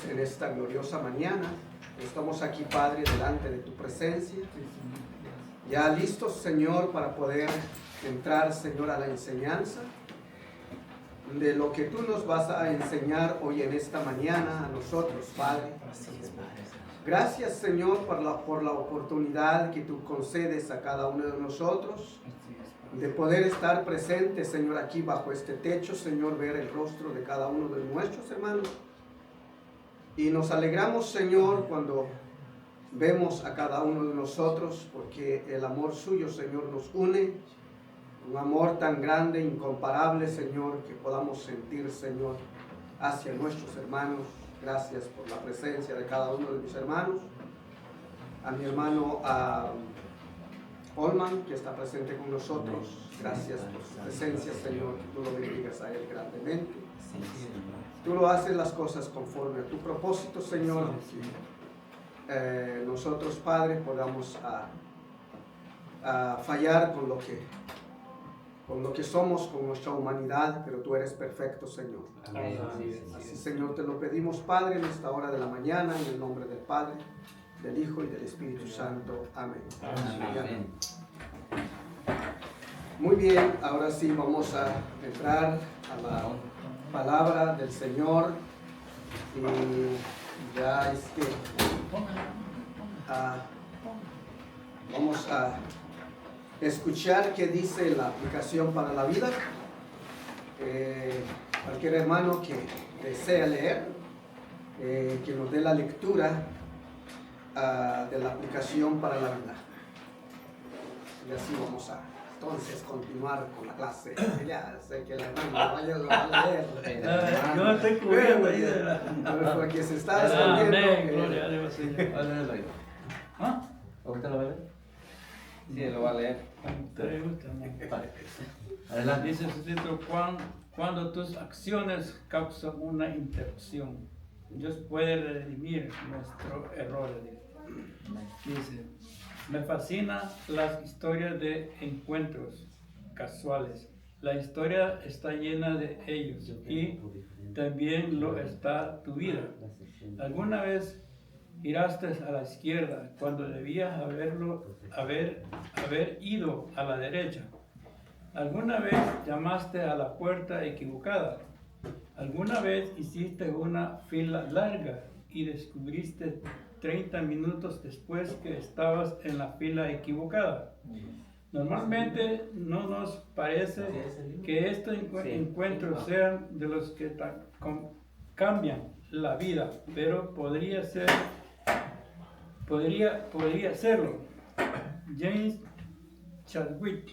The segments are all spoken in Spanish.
en esta gloriosa mañana. Estamos aquí, Padre, delante de tu presencia. Ya listos, Señor, para poder entrar, Señor, a la enseñanza de lo que tú nos vas a enseñar hoy en esta mañana a nosotros, Padre. Gracias, Señor, por la oportunidad que tú concedes a cada uno de nosotros de poder estar presentes, Señor, aquí bajo este techo, Señor, ver el rostro de cada uno de nuestros hermanos. Y nos alegramos, Señor, cuando vemos a cada uno de nosotros, porque el amor suyo, Señor, nos une. Un amor tan grande, incomparable, Señor, que podamos sentir, Señor, hacia nuestros hermanos. Gracias por la presencia de cada uno de mis hermanos. A mi hermano Olman, que está presente con nosotros. Gracias por su presencia, Señor, que tú lo bendigas a él grandemente. Tú lo haces las cosas conforme a tu propósito, Señor. Nosotros, Padre, podamos fallar con lo que somos, con nuestra humanidad, pero tú eres perfecto, Señor. Así, Señor, te lo pedimos, Padre, en esta hora de la mañana, en el nombre del Padre, del Hijo y del Espíritu Santo. Amén. Amén. Muy bien, ahora sí vamos a entrar a la palabra del Señor. Y ya vamos a escuchar qué dice la aplicación para la vida. Cualquier hermano que desea leer, que nos dé la lectura de la aplicación para la vida. Y así vamos a entonces continuar con la clase. Ya sé que el hermano lo va a leer. Yo no estoy cubriendo ahí. Porque se está escondiendo. Amén, gloria a Dios. ¿Ah? ¿Ahorita lo va a leer? Sí, lo va a leer. ¿Te gusta, no? Vale. Adelante. Dice su título, cuando tus acciones causan una interrupción, Dios puede redimir nuestros errores. Dice, me fascinan las historias de encuentros casuales. La historia está llena de ellos y también lo está tu vida. ¿Alguna vez giraste a la izquierda cuando debías haber ido a la derecha? ¿Alguna vez llamaste a la puerta equivocada? ¿Alguna vez hiciste una fila larga y descubriste 30 minutos después que estabas en la fila equivocada? Normalmente no nos parece que estos encuentros sean de los que cambian la vida, pero podría serlo. James Chadwick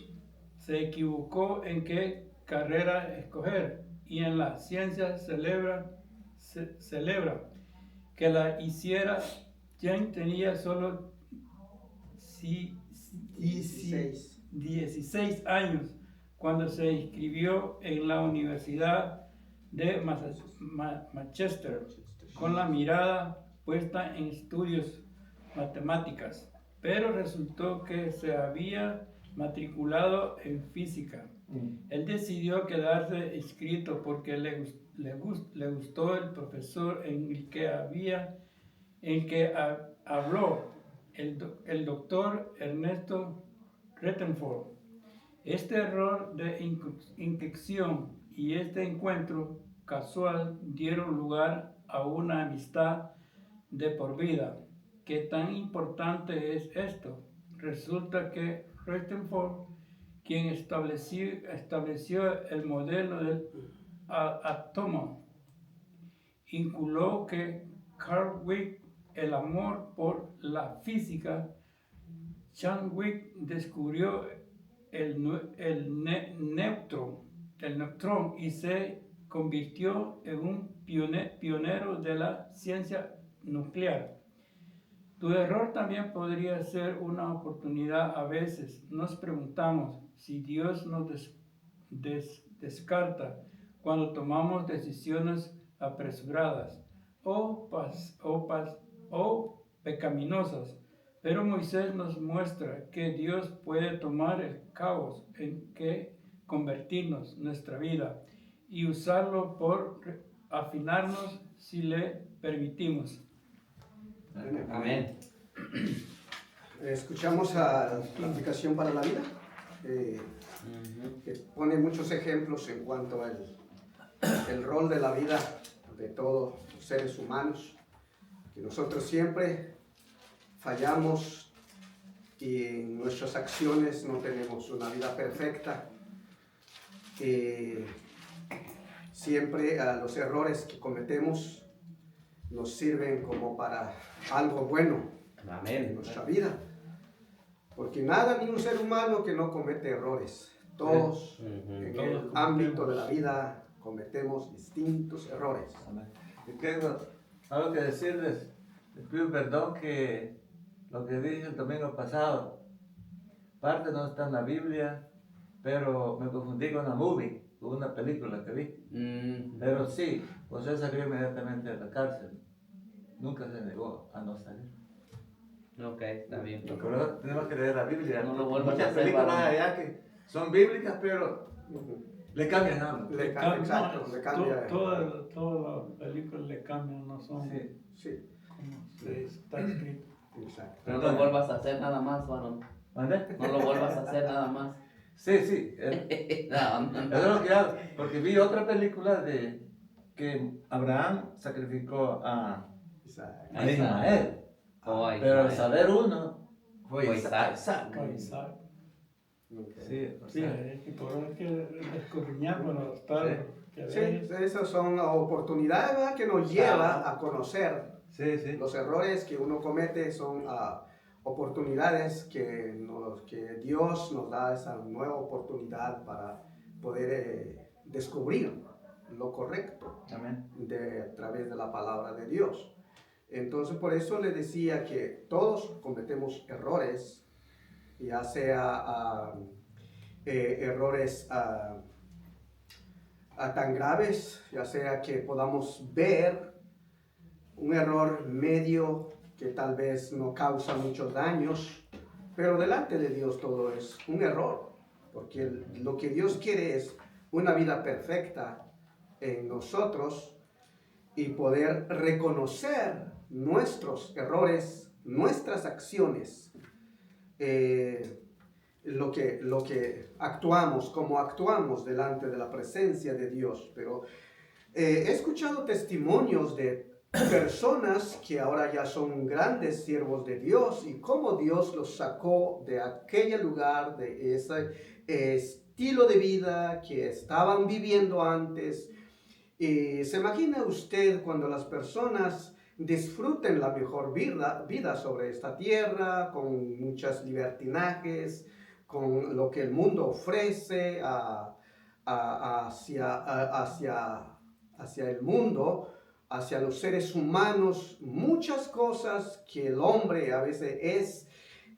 se equivocó en qué carrera escoger y en la ciencia celebra que la hiciera. James tenía solo 16 años cuando se inscribió en la Universidad de Manchester con la mirada puesta en estudios matemáticas, pero resultó que se había matriculado en física. Él decidió quedarse inscrito porque le gustó el profesor en el que habló, el doctor Ernesto Rutherford. Este error de inscripción y este encuentro casual dieron lugar a una amistad de por vida. ¿Qué tan importante es esto? Resulta que Rutherford, quien estableció el modelo del átomo, inculcó que Carl Wick el amor por la física. Chadwick descubrió el neutrón y se convirtió en un pionero de la ciencia nuclear. Tu error también podría ser una oportunidad. A veces nos preguntamos si Dios nos descarta cuando tomamos decisiones apresuradas o pecaminosas. Pero Moisés nos muestra que Dios puede tomar el caos en que convertirnos nuestra vida y usarlo por afinarnos si le permitimos. Amén. Escuchamos a la aplicación para la vida, que pone muchos ejemplos en cuanto al el rol de la vida de todos los seres humanos, que nosotros siempre fallamos y en nuestras acciones no tenemos una vida perfecta. Siempre los errores que cometemos nos sirven como para algo bueno en nuestra vida, porque nada ni un ser humano que no comete errores. Todos en el ámbito de la vida cometemos distintos errores. Y tengo algo que decirles. Les pido perdón que lo que dije el domingo pasado, parte no está en la Biblia, pero me confundí con una película que vi. Pero sí, José salió inmediatamente de la cárcel. Nunca se negó a no salir. Ok, está bien. Pero tenemos que leer la Biblia. No lo vuelvas Muchas a hacer, películas varón. allá que son bíblicas, pero le cambian algo. Le cambia. Todas las películas le cambian, no son Sí. Sí, como está escrito. exacto. No lo vuelvas a hacer nada más, varón. ¿Mande? No lo vuelvas a hacer nada más. Sí, sí. Eso es lo que hago. Porque vi otra película de que Abraham sacrificó a Isaac. Ismael. Oh, Pero al Ismael. saber uno, fue Fue Isaac. Isaac. Okay. Sí, o Sí, sea, hay que escudriñar para estar. Que Sí, veas. esas son oportunidades, ¿verdad?, que nos lleva a conocer. sí, sí. Los errores que uno comete son oportunidades que Dios nos da esa nueva oportunidad para poder descubrir lo correcto Amén. a través de la palabra de Dios. Entonces, por eso le decía que todos cometemos errores, ya sea errores tan graves, ya sea que podamos ver un error medio que tal vez no causa muchos daños, pero delante de Dios todo es un error, porque lo que Dios quiere es una vida perfecta en nosotros y poder reconocer nuestros errores, nuestras acciones, lo que actuamos, como actuamos delante de la presencia de Dios. Pero he escuchado testimonios de personas que ahora ya son grandes siervos de Dios y cómo Dios los sacó de aquel lugar, de ese estilo de vida que estaban viviendo antes. Y se imagina usted cuando las personas disfruten la mejor vida sobre esta tierra, con muchas libertinajes, con lo que el mundo ofrece hacia el mundo, hacia los seres humanos, muchas cosas que el hombre a veces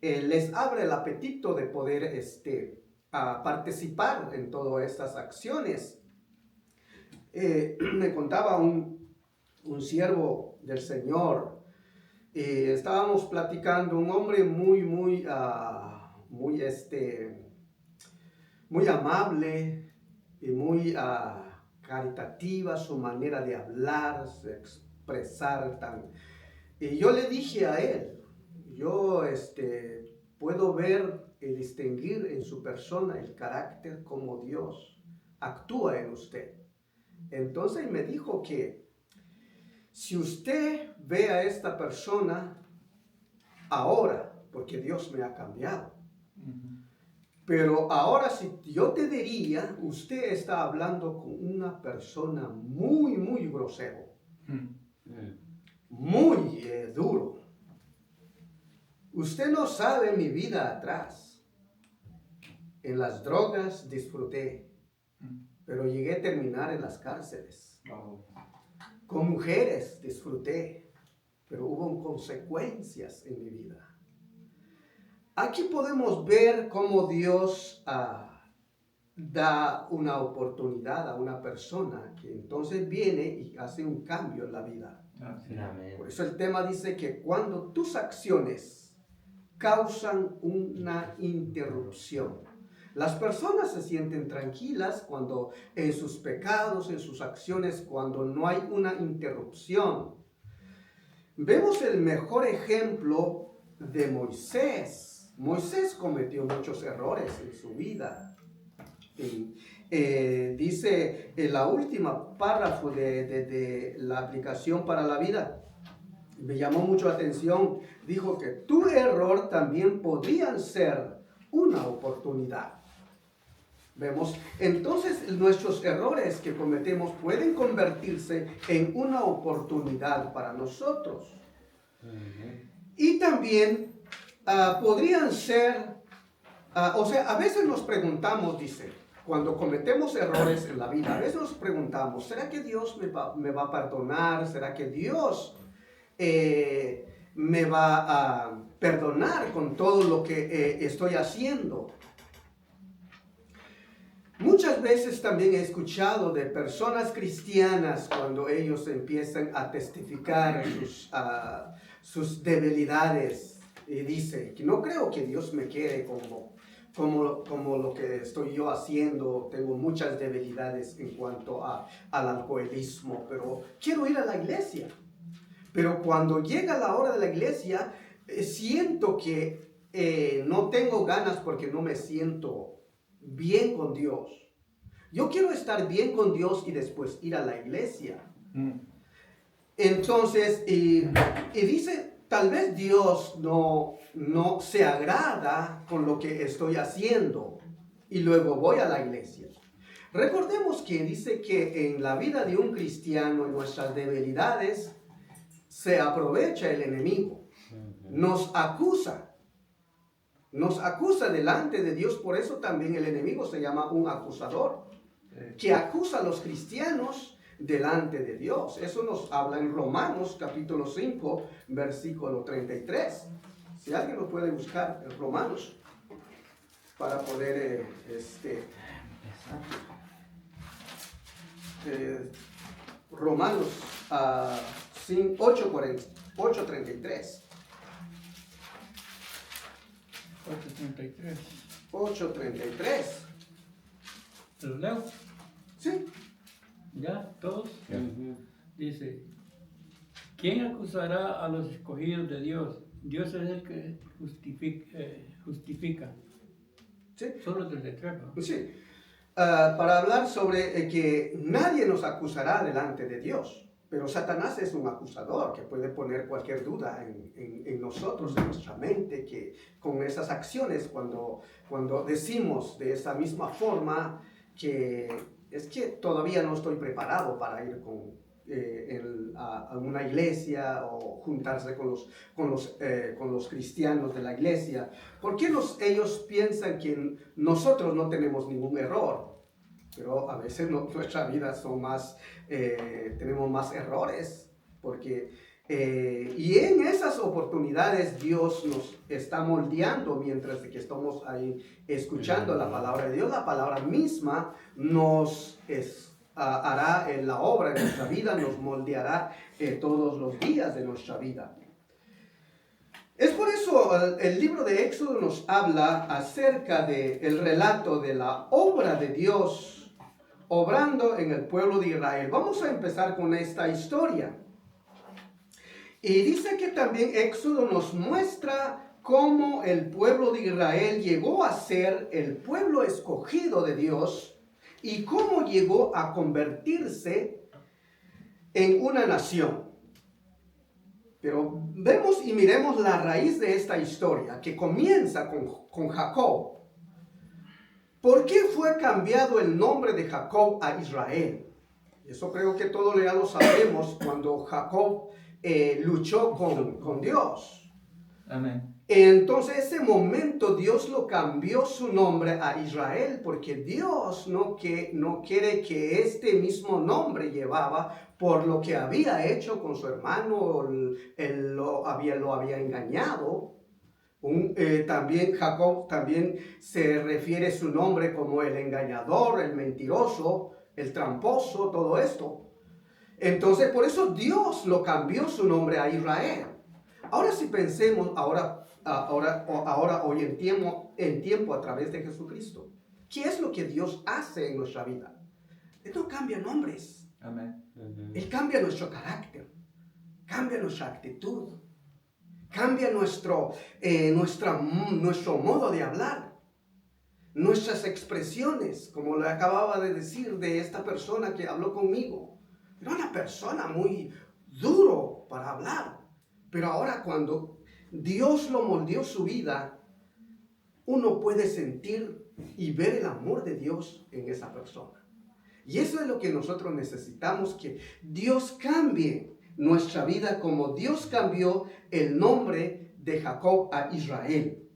les abre el apetito de poder participar en todas estas acciones. Me contaba un siervo del Señor, estábamos platicando, un hombre muy amable y muy caritativa, su manera de hablar, de expresar y yo le dije a él, yo puedo ver y distinguir en su persona el carácter como Dios actúa en usted. Entonces me dijo que si usted ve a esta persona ahora, porque Dios me ha cambiado, pero ahora si yo te diría, usted está hablando con una persona muy grosero, muy duro. Usted no sabe mi vida atrás. En las drogas disfruté, pero llegué a terminar en las cárceles. Con mujeres disfruté, pero hubo consecuencias en mi vida. Aquí podemos ver cómo Dios da una oportunidad a una persona que entonces viene y hace un cambio en la vida. Amén. Por eso el tema dice que cuando tus acciones causan una interrupción, las personas se sienten tranquilas cuando en sus pecados, en sus acciones, cuando no hay una interrupción. vemos el mejor ejemplo de Moisés. Moisés cometió muchos errores en su vida. Dice en la última párrafo de la aplicación para la vida, me llamó mucho la atención, dijo que tu error también podría ser una oportunidad. Vemos, entonces nuestros errores que cometemos pueden convertirse en una oportunidad para nosotros. Y también podrían ser, a veces nos preguntamos, dice, cuando cometemos errores en la vida, a veces nos preguntamos, ¿será que Dios me va a perdonar? ¿Será que Dios me va a perdonar con todo lo que estoy haciendo? Muchas veces también he escuchado de personas cristianas cuando ellos empiezan a testificar sus debilidades y dice que no creo que Dios me quiere como lo que estoy yo haciendo. Tengo muchas debilidades en cuanto al alcoholismo, pero quiero ir a la iglesia. Pero cuando llega la hora de la iglesia, siento que no tengo ganas porque no me siento bien con Dios. Yo quiero estar bien con Dios y después ir a la iglesia. Entonces, y dice, tal vez Dios no se agrada con lo que estoy haciendo y luego voy a la iglesia. Recordemos que dice que en la vida de un cristiano, en nuestras debilidades, se aprovecha el enemigo. Nos acusa delante de Dios. Por eso también el enemigo se llama un acusador, que acusa a los cristianos delante de Dios. Eso nos habla en Romanos capítulo 5, versículo 33. Si alguien lo puede buscar en Romanos para poder Romanos 8:33. 8:33. 8:33. ¿Lo leo? Sí. ¿Ya? ¿Todos? Dice, ¿quién acusará a los escogidos de Dios? Dios es el que justifica. Sí. Solo el 33, ¿no? Sí. Para hablar sobre que nadie nos acusará delante de Dios. Pero Satanás es un acusador que puede poner cualquier duda en nosotros, en nuestra mente, que con esas acciones, cuando decimos de esa misma forma que es que todavía no estoy preparado para ir a una iglesia o juntarse con los cristianos de la iglesia. ¿Por qué ellos piensan que nosotros no tenemos ningún error? Pero a veces nuestra vida tenemos más errores, y en esas oportunidades Dios nos está moldeando mientras que estamos ahí escuchando la palabra de Dios. La palabra misma nos hará en la obra de nuestra vida, nos moldeará todos los días de nuestra vida. Es por eso el libro de Éxodo nos habla acerca del relato de la obra de Dios obrando en el pueblo de Israel. Vamos a empezar con esta historia. Y dice que también Éxodo nos muestra cómo el pueblo de Israel llegó a ser el pueblo escogido de Dios y cómo llegó a convertirse en una nación. Pero vemos y miremos la raíz de esta historia que comienza con Jacob. ¿Por qué fue cambiado el nombre de Jacob a Israel? Eso creo que todos ya lo sabemos cuando Jacob luchó con Dios. Amén. Entonces, ese momento Dios lo cambió su nombre a Israel porque Dios no quiere que este mismo nombre llevaba por lo que había hecho con su hermano. Él lo había engañado. También Jacob también se refiere su nombre como el engañador, el mentiroso, el tramposo, todo esto. Entonces, por eso Dios lo cambió su nombre a Israel. Ahora si pensemos hoy en tiempo a través de Jesucristo, ¿qué es lo que Dios hace en nuestra vida? Él no cambia nombres. Amén. Él cambia nuestro carácter. cambia nuestra actitud, cambia nuestro modo de hablar, nuestras expresiones, como le acababa de decir de esta persona que habló conmigo. Era una persona muy duro para hablar, pero ahora cuando Dios lo moldeó su vida, uno puede sentir y ver el amor de Dios en esa persona. Y eso es lo que nosotros necesitamos, que Dios cambie nuestra vida como Dios cambió el nombre de Jacob a Israel.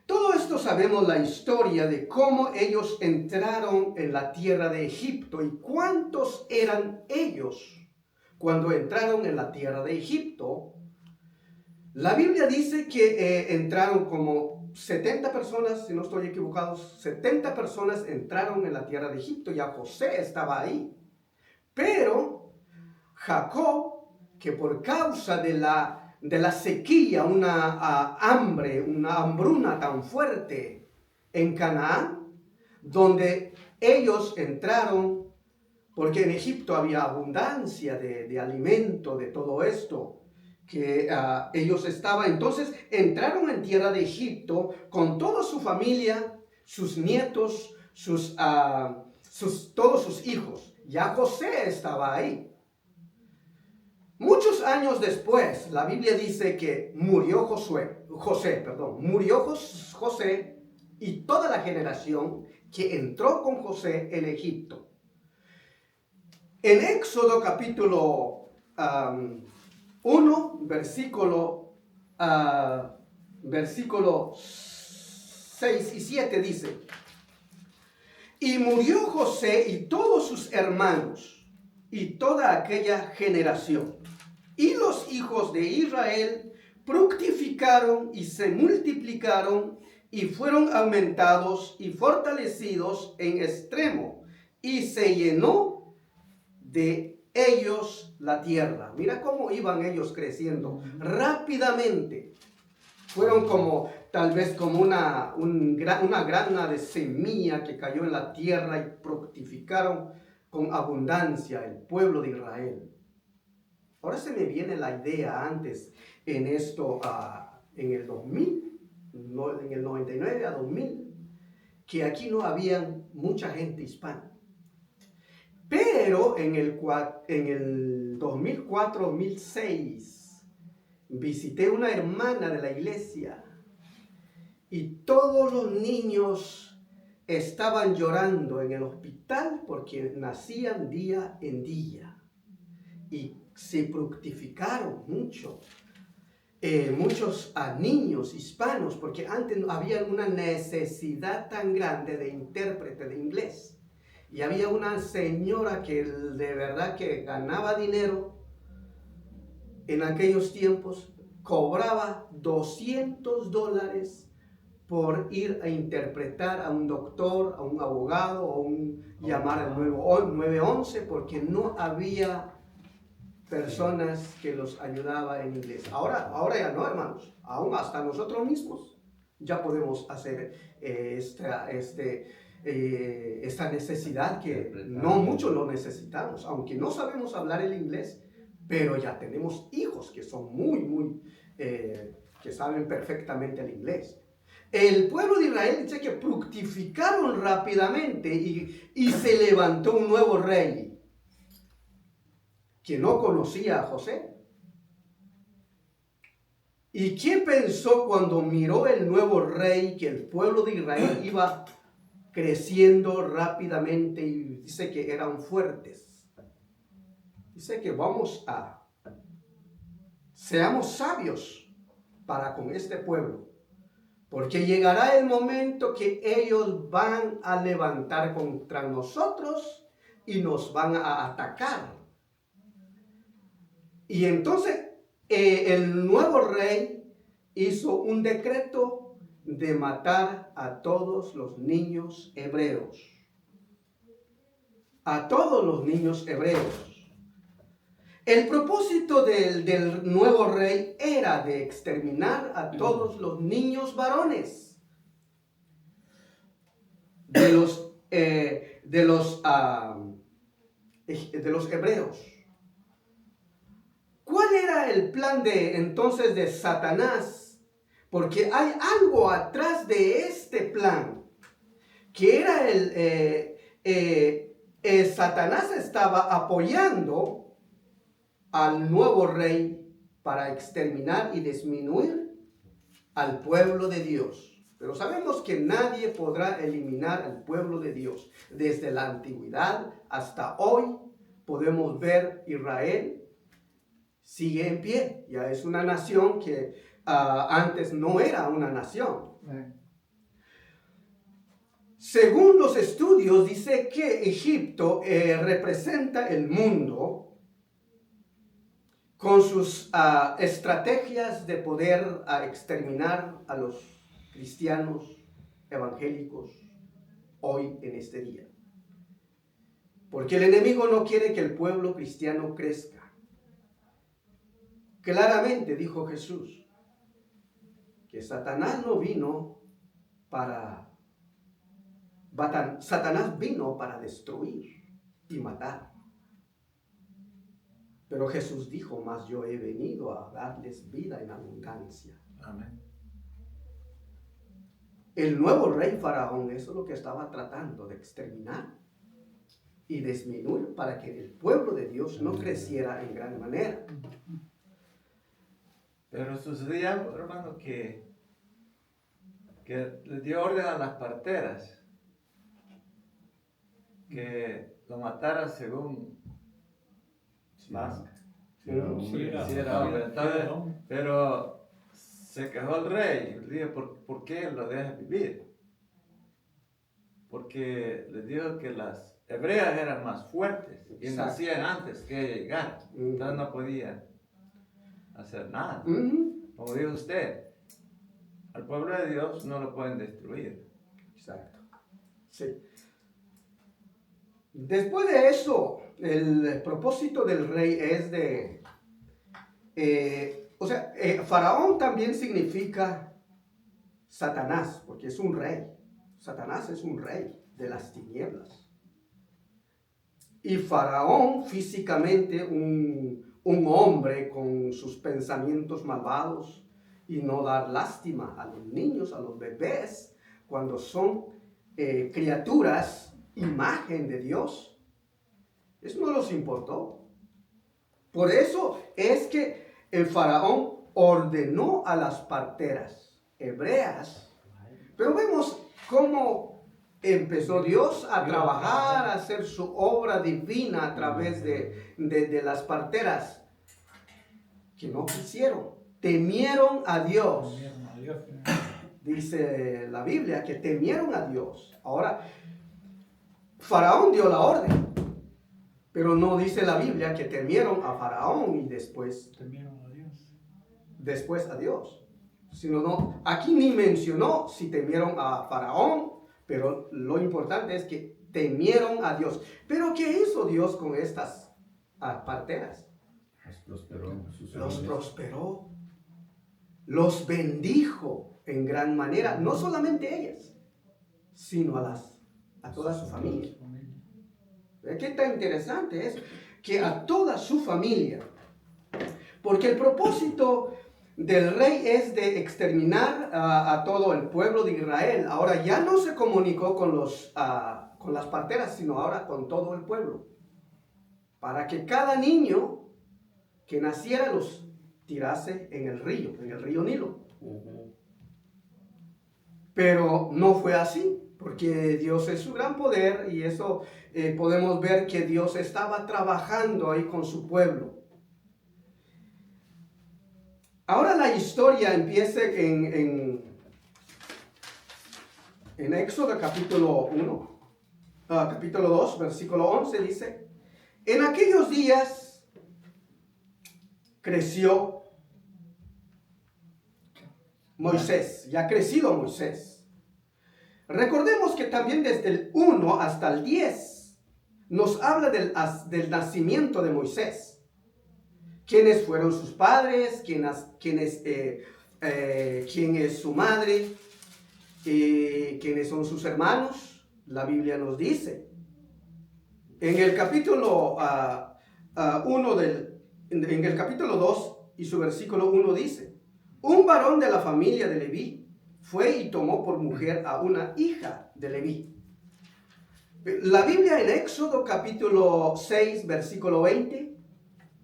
Todo esto sabemos la historia de cómo ellos entraron en la tierra de Egipto y cuántos eran ellos cuando entraron en la tierra de Egipto. La Biblia dice que entraron como 70 personas, si no estoy equivocado, 70 personas entraron en la tierra de Egipto, ya José estaba ahí. Pero Jacob, que por causa de la sequía, una hambre, una hambruna tan fuerte en Canaán, donde ellos entraron, porque en Egipto había abundancia de alimento, de todo esto, que ellos estaban, entonces entraron en tierra de Egipto con toda su familia, sus nietos, todos sus hijos. Ya José estaba ahí. Muchos años después, la Biblia dice que murió José y toda la generación que entró con José en Egipto. En Éxodo capítulo 1, versículo 6 y 7 dice: y murió José y todos sus hermanos y toda aquella generación. Y los hijos de Israel fructificaron y se multiplicaron y fueron aumentados y fortalecidos en extremo, y se llenó de ellos la tierra. Mira cómo iban ellos creciendo rápidamente. Fueron como, tal vez como una grana de semilla que cayó en la tierra y fructificaron con abundancia el pueblo de Israel. Ahora se me viene la idea antes, en esto, en el 2000, en el 99 a 2000, que aquí no había mucha gente hispana. Pero en el 2004-2006 visité una hermana de la iglesia y todos los niños estaban llorando en el hospital porque nacían día en día y se fructificaron muchos niños hispanos, porque antes no había una necesidad tan grande de intérprete de inglés. Y había una señora que de verdad que ganaba dinero en aquellos tiempos, cobraba $200 por ir a interpretar a un doctor, a un abogado o llamar al 911, porque no había personas que los ayudaba en inglés. Ahora ya no, hermanos. Aún hasta nosotros mismos ya podemos hacer esta necesidad que no mucho lo necesitamos, aunque no sabemos hablar el inglés, pero ya tenemos hijos que son que saben perfectamente el inglés. El pueblo de Israel dice que fructificaron rápidamente y se levantó un nuevo rey que no conocía a José. ¿Y qué pensó cuando miró el nuevo rey, que el pueblo de Israel iba creciendo rápidamente y dice que eran fuertes? Dice que seamos sabios para con este pueblo, porque llegará el momento que ellos van a levantar contra nosotros y nos van a atacar. Y entonces el nuevo rey hizo un decreto de matar a todos los niños hebreos. A todos los niños hebreos. El propósito del nuevo rey era de exterminar a todos los niños varones de los hebreos. ¿Cuál era el plan de entonces de Satanás? Porque hay algo atrás de este plan, que era Satanás estaba apoyando al nuevo rey para exterminar y disminuir al pueblo de Dios. Pero sabemos que nadie podrá eliminar al pueblo de Dios. Desde la antigüedad hasta hoy podemos ver Israel sigue en pie. Ya es una nación que antes no era una nación. Según los estudios, dice que Egipto representa el mundo con sus estrategias de poder exterminar a los cristianos evangélicos hoy en este día. Porque el enemigo no quiere que el pueblo cristiano crezca. Claramente dijo Jesús que Satanás no vino Satanás vino para destruir y matar. Pero Jesús dijo, mas yo he venido a darles vida en abundancia. Amén. El nuevo rey Faraón, eso es lo que estaba tratando de exterminar y disminuir para que el pueblo de Dios no creciera en gran manera. Pero sucedía, hermano, que le dio orden a las parteras que lo matara según más. Sí, era hombre. Entonces, hombre. pero se quejó el rey y le dijo, ¿por qué lo deja vivir? Porque le dijo que las hebreas eran más fuertes y Exacto. nacían antes que llegar. Entonces no podían hacer nada. Como dijo usted, al pueblo de Dios no lo pueden destruir. Exacto. Sí. Después de eso, el propósito del rey es Faraón también significa Satanás, porque es un rey. Satanás es un rey de las tinieblas. Y Faraón, físicamente, un hombre con sus pensamientos malvados y no dar lástima a los niños, a los bebés, cuando son criaturas, imagen de Dios. Eso no los importó. Por eso es que el Faraón ordenó a las parteras hebreas. Pero vemos cómo empezó Dios a trabajar, a hacer su obra divina a través de las parteras, que no quisieron, temieron a Dios. Dice la Biblia que temieron a Dios. Ahora, Faraón dio la orden, pero no dice la Biblia que temieron a Faraón y después a Dios. Sino no, aquí ni mencionó si temieron a Faraón, pero lo importante es que temieron a Dios. Pero ¿qué hizo Dios con estas parteras? Los prosperó, los bendijo en gran manera, no solamente ellas, sino a toda su familia. ¿Qué tan interesante es? Que a toda su familia, porque el propósito del rey es de exterminar a todo el pueblo de Israel. Ahora ya no se comunicó con las parteras, sino ahora con todo el pueblo, para que cada niño que naciera los tirase en el río Nilo. Pero no fue así, porque Dios es su gran poder y eso podemos ver que Dios estaba trabajando ahí con su pueblo. Ahora la historia empieza en Éxodo capítulo 2, versículo 11 dice: en aquellos días creció Moisés, ya crecido Moisés. Recordemos que también desde el 1 hasta el 10 nos habla del nacimiento de Moisés. ¿Quiénes fueron sus padres? ¿Quién es su madre? ¿Quiénes son sus hermanos? La Biblia nos dice. En el capítulo 1 del en el capítulo 2 y su versículo 1 dice, un varón de la familia de Leví fue y tomó por mujer a una hija de Leví. La Biblia en Éxodo capítulo 6, versículo 20,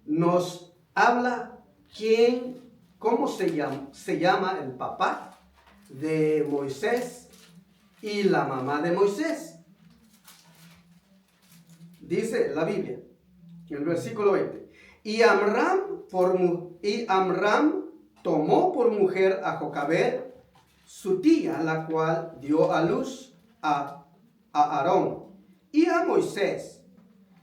nos habla cómo se llama el papá de Moisés y la mamá de Moisés. Dice la Biblia, en el versículo 20, y Amram tomó por mujer a Jocabed, su tía, la cual dio a luz a Aarón y a Moisés.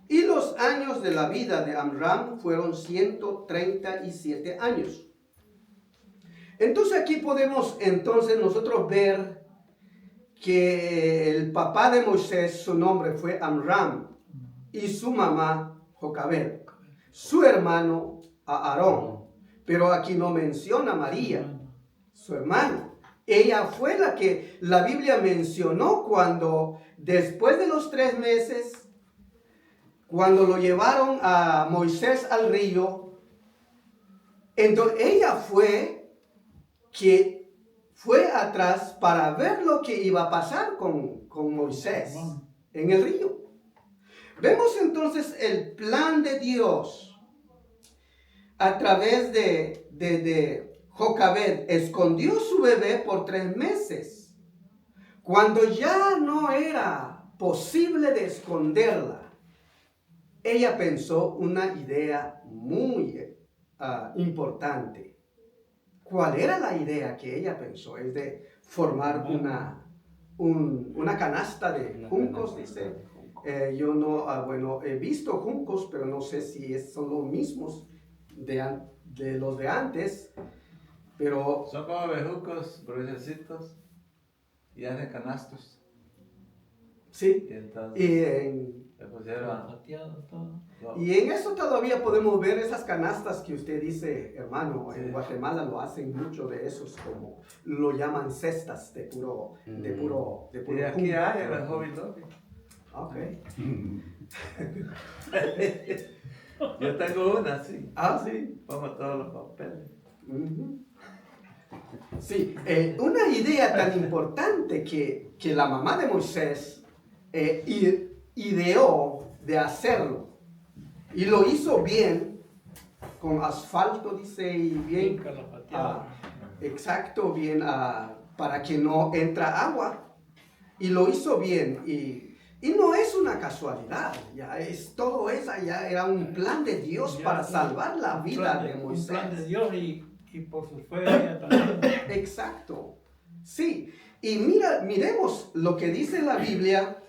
Y los años de la vida de Amram fueron 137 años. Entonces aquí podemos nosotros ver que el papá de Moisés, su nombre fue Amram, y su mamá Jocabed, su hermano Aarón. Pero aquí no menciona a María, su hermana. Ella fue la que la Biblia mencionó cuando, después de los 3 meses, cuando lo llevaron a Moisés al río, entonces ella fue atrás para ver lo que iba a pasar con Moisés en el río. Vemos entonces el plan de Dios a través de Jocabed. Escondió su bebé por 3 meses. Cuando ya no era posible de esconderla, ella pensó una idea muy importante. ¿Cuál era la idea que ella pensó? Es de formar una canasta de juncos, dice. Yo no, he visto juncos, pero no sé si son los mismos de los de antes. Pero son como bejucos gruesecitos y hacen canastos. Sí. Y entonces le pusieron y en eso todavía podemos ver esas canastas que usted dice, hermano. Sí. En Guatemala lo hacen mucho de esos, como lo llaman cestas de puro y aquí hay en el Hobby Lobby. Ok. Yo tengo una, sí. Ah, sí. Pongo todos los papeles. Uh-huh. Sí, una idea tan importante que la mamá de Moisés ideó de hacerlo, y lo hizo bien, con asfalto, dice, y bien, exacto, bien, para que no entra agua, y lo hizo bien, y no es una casualidad, todo eso ya era un plan de Dios para salvar la vida de Moisés. Un plan de Dios y por su fe también. Exacto, sí, y miremos lo que dice la Biblia,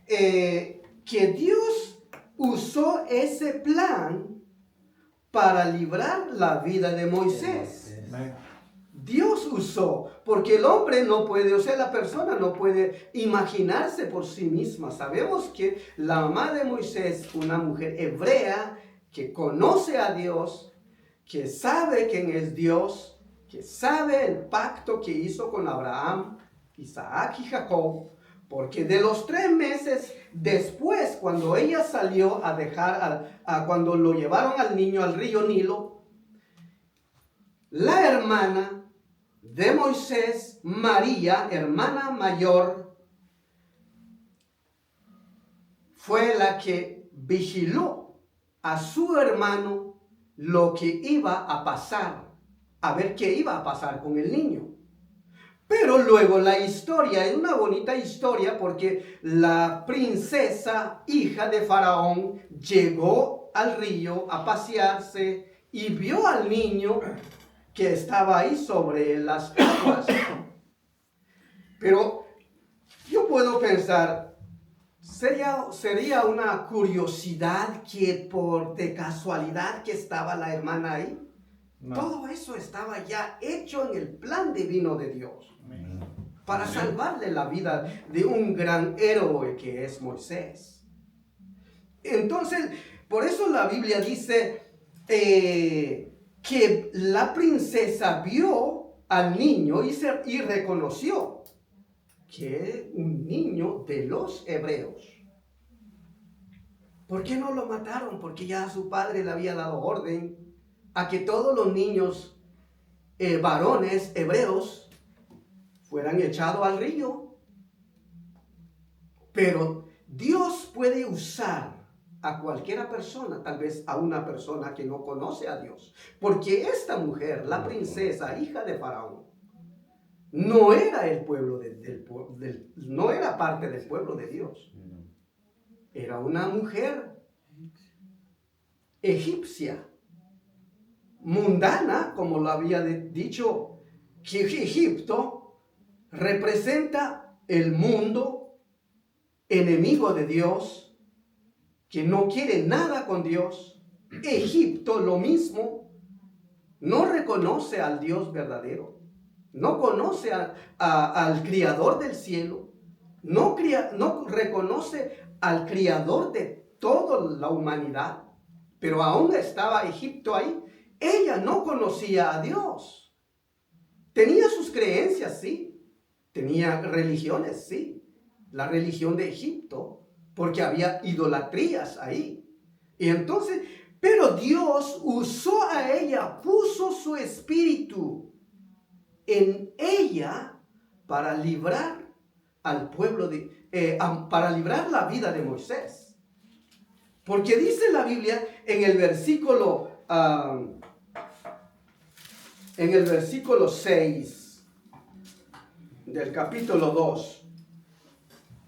que Dios usó ese plan para librar la vida de Moisés. Dios usó, porque el hombre no puede, o sea, la persona no puede imaginarse por sí misma. Sabemos que la mamá de Moisés, una mujer hebrea que conoce a Dios, que sabe quién es Dios, que sabe el pacto que hizo con Abraham, Isaac y Jacob, porque de los 3 meses después, cuando ella salió a dejar, cuando lo llevaron al niño al río Nilo, la hermana de Moisés, María, hermana mayor, fue la que vigiló a su hermano lo que iba a pasar, a ver qué iba a pasar con el niño. Pero luego la historia es una bonita historia, porque la princesa, hija de Faraón, llegó al río a pasearse y vio al niño que estaba ahí sobre las aguas. Pero yo puedo pensar, sería una curiosidad que de casualidad que estaba la hermana ahí. No. Todo eso estaba ya hecho en el plan divino de Dios para salvarle la vida de un gran héroe que es Moisés. Entonces, por eso la Biblia dice que la princesa vio al niño y reconoció que es un niño de los hebreos. ¿Por qué no lo mataron? Porque ya su padre le había dado orden a que todos los niños varones hebreos fueran echados al río. Pero Dios puede usar a cualquiera persona, tal vez a una persona que no conoce a Dios. Porque esta mujer, la princesa, hija de Faraón, no era el pueblo no era parte del pueblo de Dios. Era una mujer egipcia, mundana, como lo había dicho, que Egipto representa el mundo enemigo de Dios, que no quiere nada con Dios. Egipto, lo mismo, no reconoce al Dios verdadero, no conoce al Criador del cielo, no reconoce al Criador de toda la humanidad, pero aún estaba Egipto ahí. Ella no conocía a Dios. Tenía sus creencias, sí. Tenía religiones, sí. La religión de Egipto, porque había idolatrías ahí. Y entonces, pero Dios usó a ella, puso su espíritu en ella para librar al pueblo para librar la vida de Moisés. Porque dice la Biblia en el versículo 6 del capítulo 2,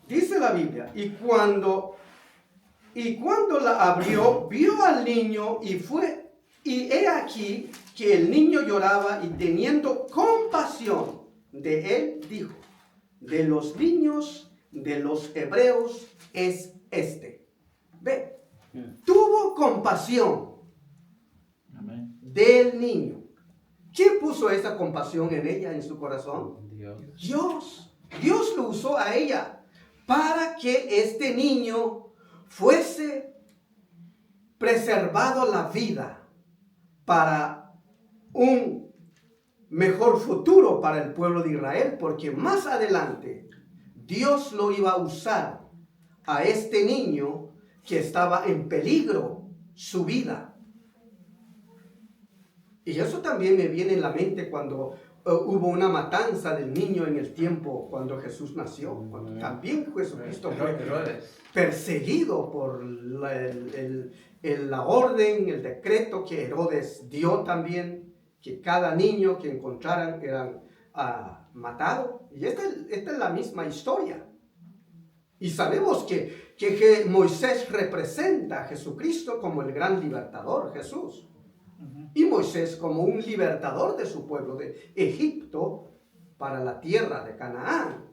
dice la Biblia, y cuando la abrió, vio al niño y he aquí que el niño lloraba, y teniendo compasión de él, dijo: de los niños de los hebreos es este. Ve, tuvo compasión del niño. ¿Quién puso esa compasión en ella, en su corazón? Dios. Dios lo usó a ella para que este niño fuese preservado la vida para un mejor futuro para el pueblo de Israel, porque más adelante Dios lo iba a usar a este niño que estaba en peligro su vida. Y eso también me viene en la mente cuando hubo una matanza del niño en el tiempo cuando Jesús nació, cuando también Jesucristo fue perseguido por la orden, el decreto que Herodes dio también, que cada niño que encontraran eran matados. Y esta es la misma historia. Y sabemos que Moisés representa a Jesucristo como el gran libertador, Jesús. Y Moisés como un libertador de su pueblo de Egipto para la tierra de Canaán.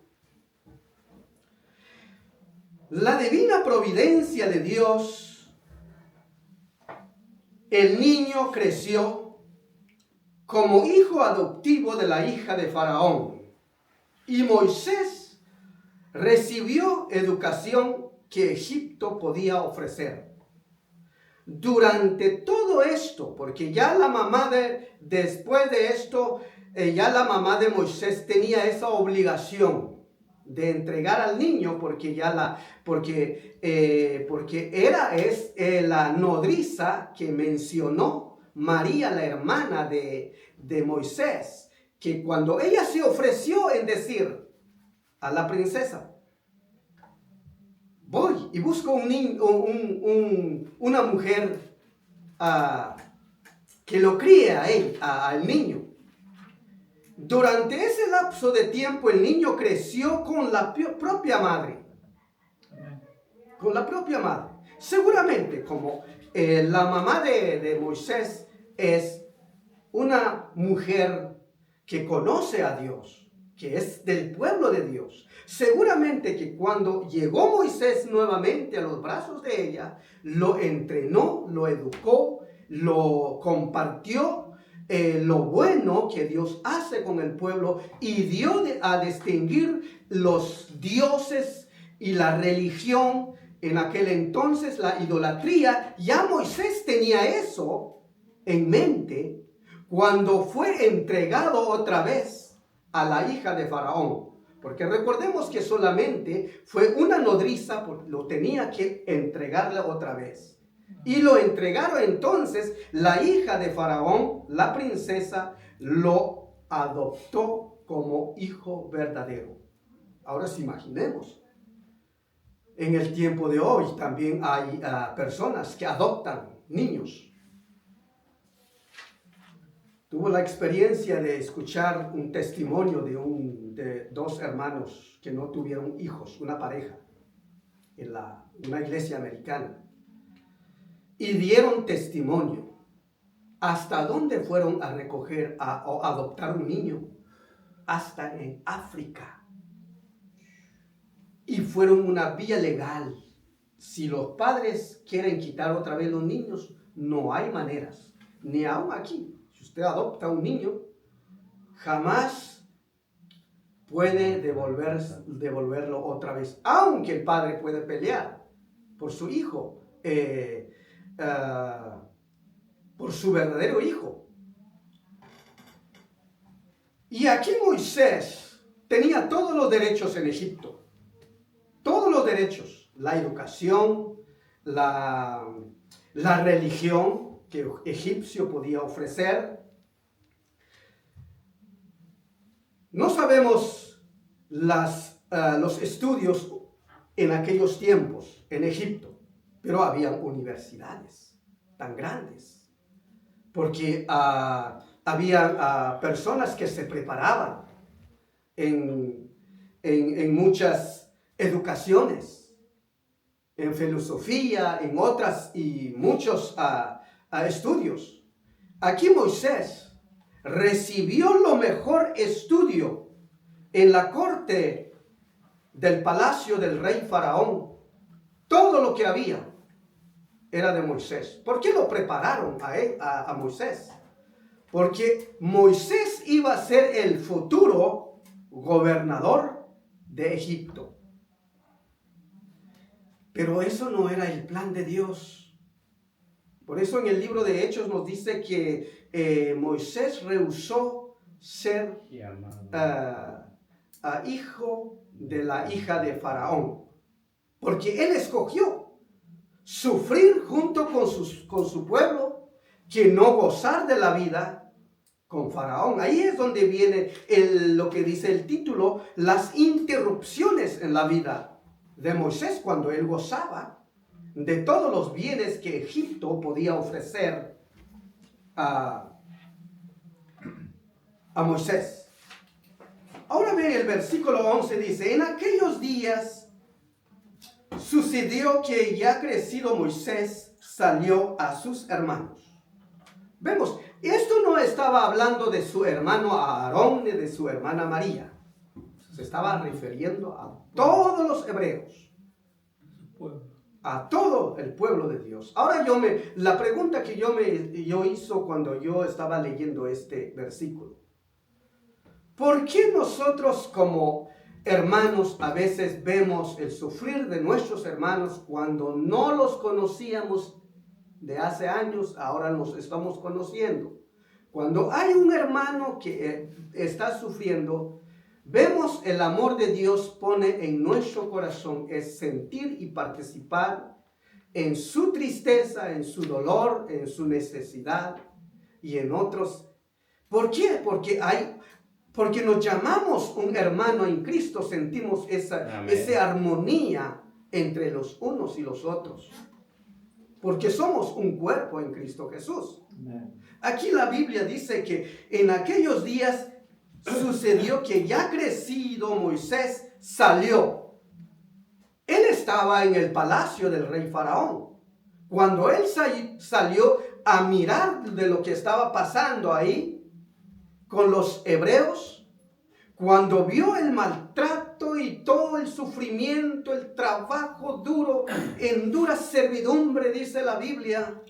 La divina providencia de Dios, el niño creció como hijo adoptivo de la hija de Faraón. Y Moisés recibió educación que Egipto podía ofrecer. Durante todo esto, porque ya la mamá después de esto, ya la mamá de Moisés tenía esa obligación de entregar al niño, porque es la nodriza que mencionó María, la hermana de Moisés, que cuando ella se ofreció en decir a la princesa: voy y busco una mujer que lo críe al niño. Durante ese lapso de tiempo el niño creció con la propia madre. Con la propia madre. Seguramente como la mamá de Moisés es una mujer que conoce a Dios, que es del pueblo de Dios. Seguramente que cuando llegó Moisés nuevamente a los brazos de ella, lo entrenó, lo educó, lo compartió, lo bueno que Dios hace con el pueblo, y dio a distinguir los dioses y la religión. En aquel entonces la idolatría, ya Moisés tenía eso en mente cuando fue entregado otra vez a la hija de Faraón. Porque recordemos que solamente fue una nodriza, lo tenía que entregarle otra vez. Y lo entregaron entonces, la hija de Faraón, la princesa, lo adoptó como hijo verdadero. Ahora sí, imaginemos. En el tiempo de hoy también hay personas que adoptan niños. Tuve la experiencia de escuchar un testimonio de dos hermanos que no tuvieron hijos, una pareja, en una iglesia americana. Y dieron testimonio. ¿Hasta dónde fueron a recoger o adoptar un niño? Hasta en África. Y fueron una vía legal. Si los padres quieren quitar otra vez los niños, no hay maneras. Ni aún aquí. Si usted adopta un niño, jamás puede devolverlo otra vez. Aunque el padre puede pelear por su hijo, por su verdadero hijo. Y aquí Moisés tenía todos los derechos en Egipto. Todos los derechos, la educación, la religión que egipcio podía ofrecer. No sabemos los estudios en aquellos tiempos en Egipto, pero habían universidades tan grandes, porque había personas que se preparaban en muchas educaciones, en filosofía, en otras y muchos estudios. Aquí Moisés recibió lo mejor estudio en la corte del palacio del rey Faraón. Todo lo que había era de Moisés. ¿Por qué lo prepararon a Moisés? Porque Moisés iba a ser el futuro gobernador de Egipto. Pero eso no era el plan de Dios. Por eso en el libro de Hechos nos dice que Moisés rehusó ser hijo de la hija de Faraón. Porque él escogió sufrir junto con su pueblo que no gozar de la vida con Faraón. Ahí es donde viene lo que dice el título, las interrupciones en la vida de Moisés, cuando él gozaba de todos los bienes que Egipto podía ofrecer a Moisés. Ahora ve el versículo 11, dice, en aquellos días sucedió que ya crecido Moisés salió a sus hermanos. Vemos, esto no estaba hablando de su hermano Aarón ni de su hermana María. Se estaba refiriendo a todos los hebreos, a todo el pueblo de Dios. Ahora la pregunta que yo hizo cuando yo estaba leyendo este versículo, ¿por qué nosotros como hermanos a veces vemos el sufrir de nuestros hermanos cuando no los conocíamos de hace años, ahora nos estamos conociendo? Cuando hay un hermano que está sufriendo, vemos el amor de Dios pone en nuestro corazón es sentir y participar en su tristeza, en su dolor, en su necesidad y en otros. ¿Por qué? Porque nos llamamos un hermano en Cristo, sentimos esa armonía entre los unos y los otros. Porque somos un cuerpo en Cristo Jesús. Aquí la Biblia dice que en aquellos días sucedió que ya crecido Moisés salió. Él estaba en el palacio del rey Faraón. Cuando él salió a mirar de lo que estaba pasando ahí con los hebreos, cuando vio el maltrato y todo el sufrimiento, el trabajo duro, en dura servidumbre, dice la Biblia,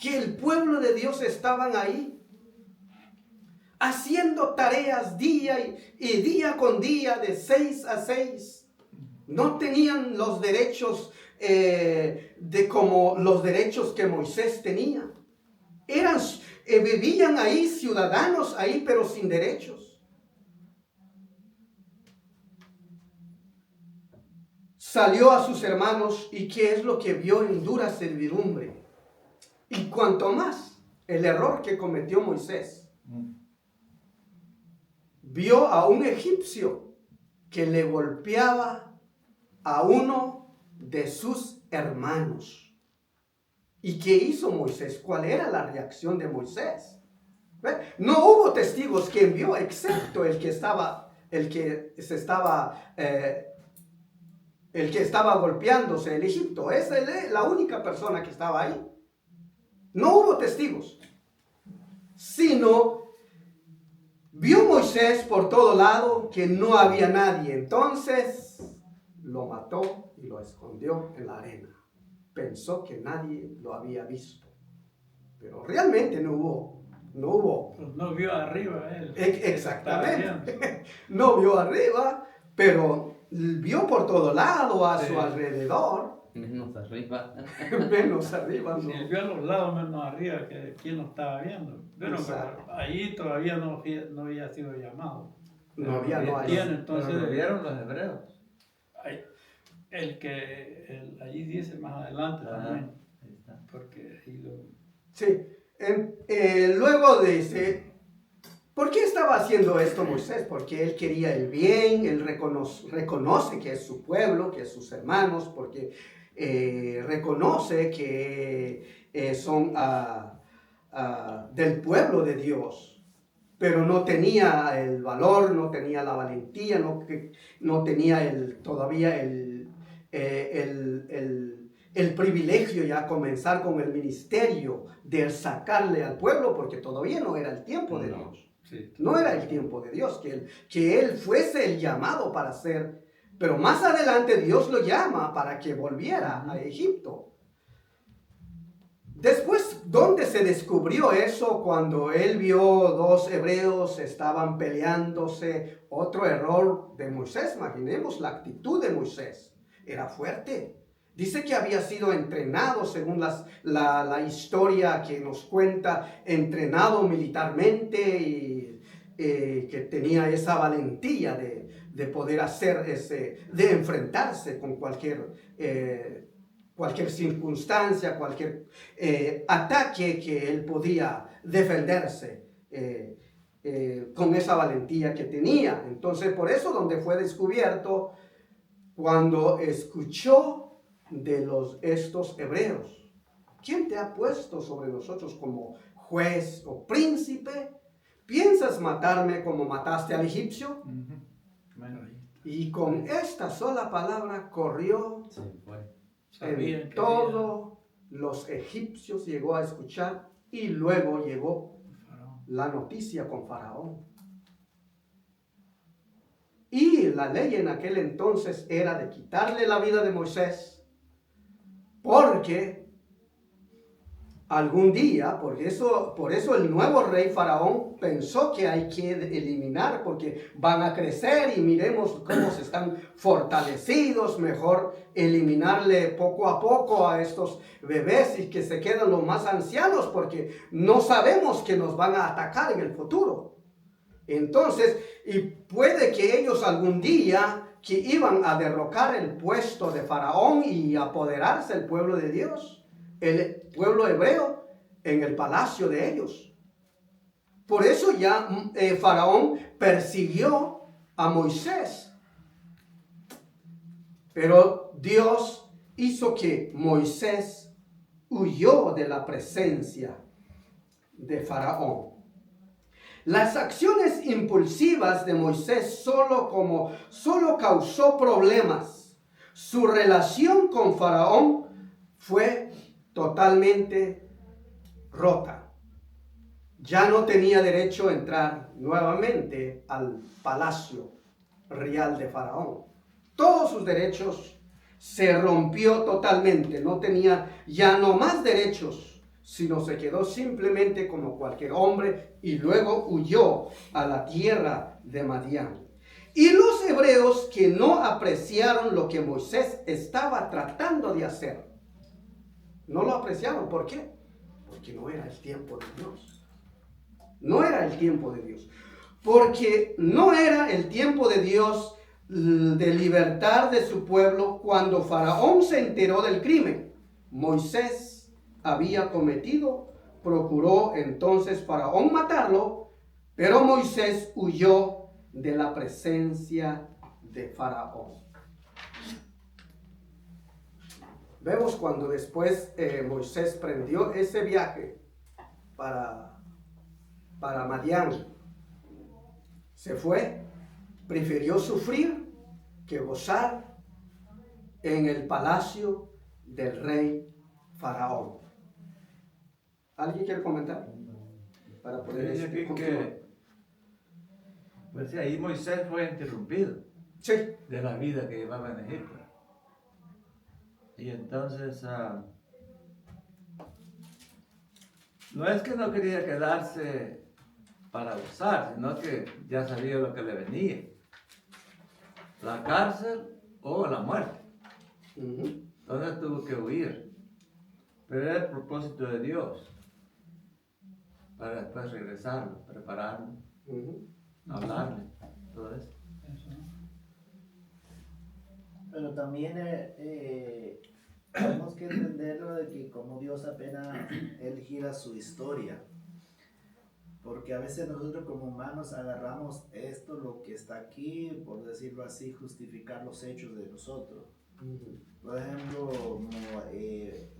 que el pueblo de Dios estaban ahí, haciendo tareas día y día con día, de 6 a 6. No tenían los derechos como los derechos que Moisés tenía. Vivían ahí, ciudadanos ahí, pero sin derechos. salió a sus hermanos y qué es lo que vio en dura servidumbre. Y cuanto más el error que cometió Moisés. Vio a un egipcio que le golpeaba a uno de sus hermanos. ¿Y qué hizo Moisés? ¿Cuál era la reacción de Moisés? ¿Ve? No hubo testigos que vio excepto el que estaba golpeándose en Egipto. Esa es la única persona que estaba ahí. No hubo testigos, sino vio Moisés por todo lado que no había nadie. Entonces lo mató y lo escondió en la arena. Pensó que nadie lo había visto, pero realmente no hubo. Pues no vio arriba él. Exactamente. No vio arriba, pero vio por todo lado a su alrededor. Menos arriba. Menos arriba, Si no. él vio a los lados menos arriba que quien lo estaba viendo. Bueno, Exacto. pero ahí todavía no había sido llamado. No había, no hay. Tiene, Pero entonces, lo vieron los hebreos. allí dice más adelante también. Ahí está. Porque ahí lo... Sí. Luego dice, ¿por qué estaba haciendo esto Moisés? Porque él quería el bien, él reconoce que es su pueblo, que es sus hermanos, porque reconoce que son del pueblo de Dios, pero no tenía el valor, no tenía la valentía, no tenía todavía el privilegio ya comenzar con el ministerio de sacarle al pueblo, porque todavía no era el tiempo de Dios. Sí. No era el tiempo de Dios, que él fuese el llamado para ser. Pero más adelante Dios lo llama para que volviera a Egipto. Después, ¿dónde se descubrió eso? Cuando él vio dos hebreos estaban peleándose. Otro error de Moisés. Imaginemos la actitud de Moisés. Era fuerte. Dice que había sido entrenado, según la historia que nos cuenta, entrenado militarmente y que tenía esa valentía de poder hacer de enfrentarse con cualquier circunstancia, cualquier ataque que él podía defenderse con esa valentía que tenía. Entonces, por eso donde fue descubierto, cuando escuchó de estos hebreos. ¿Quién te ha puesto sobre nosotros como juez o príncipe? ¿Piensas matarme como mataste al egipcio? Y con esta sola palabra corrió Sí, fue. Sabían que todos los egipcios, llegó a escuchar, y luego llegó Faraón. la noticia con Faraón. Y la ley en aquel entonces era de quitarle la vida de Moisés, porque algún día, por eso el nuevo rey Faraón pensó que hay que eliminar, porque van a crecer y miremos cómo se están fortalecidos, mejor eliminarle poco a poco a estos bebés y que se quedan los más ancianos, porque no sabemos que nos van a atacar en el futuro. Entonces, y puede que ellos algún día que iban a derrocar el puesto de Faraón y apoderarse el pueblo de Dios, el pueblo hebreo, en el palacio de ellos. Por eso ya Faraón persiguió a Moisés. Pero Dios hizo que Moisés huyó de la presencia de Faraón. Las acciones impulsivas de Moisés solo causó problemas. Su relación con Faraón fue totalmente rota. Ya no tenía derecho a entrar nuevamente al palacio real de Faraón. Todos sus derechos se rompió totalmente. No tenía ya no más derechos, sino se quedó simplemente como cualquier hombre y luego huyó a la tierra de Madián. Y los hebreos que no apreciaron lo que Moisés estaba tratando de hacer, no lo apreciaron. ¿Por qué? Porque no era el tiempo de Dios. No era el tiempo de Dios. Porque no era el tiempo de Dios de libertar de su pueblo cuando Faraón se enteró del crimen Moisés había cometido. Procuró entonces Faraón matarlo, pero Moisés huyó de la presencia de Faraón. Vemos cuando después Moisés prendió ese viaje para Madián. Se fue, prefirió sufrir que gozar en el palacio del rey Faraón. ¿Alguien quiere comentar? Para poder Dice aquí continuar. que, pues sí, ahí Moisés fue interrumpido Sí. de la vida que llevaba en Egipto. Y entonces, no es que no quería quedarse para gozar, sino que ya sabía lo que le venía. La cárcel o la muerte. Ujú. Entonces tuvo que huir. Pero era el propósito de Dios. Para después regresarlo, prepararlo, Ujú. hablarle, todo eso. Eso. Pero también tenemos que entenderlo de que como Dios apenas Él gira su historia. Porque a veces nosotros como humanos agarramos esto, lo que está aquí, por decirlo así, justificar los hechos de nosotros. Ujú. Por ejemplo,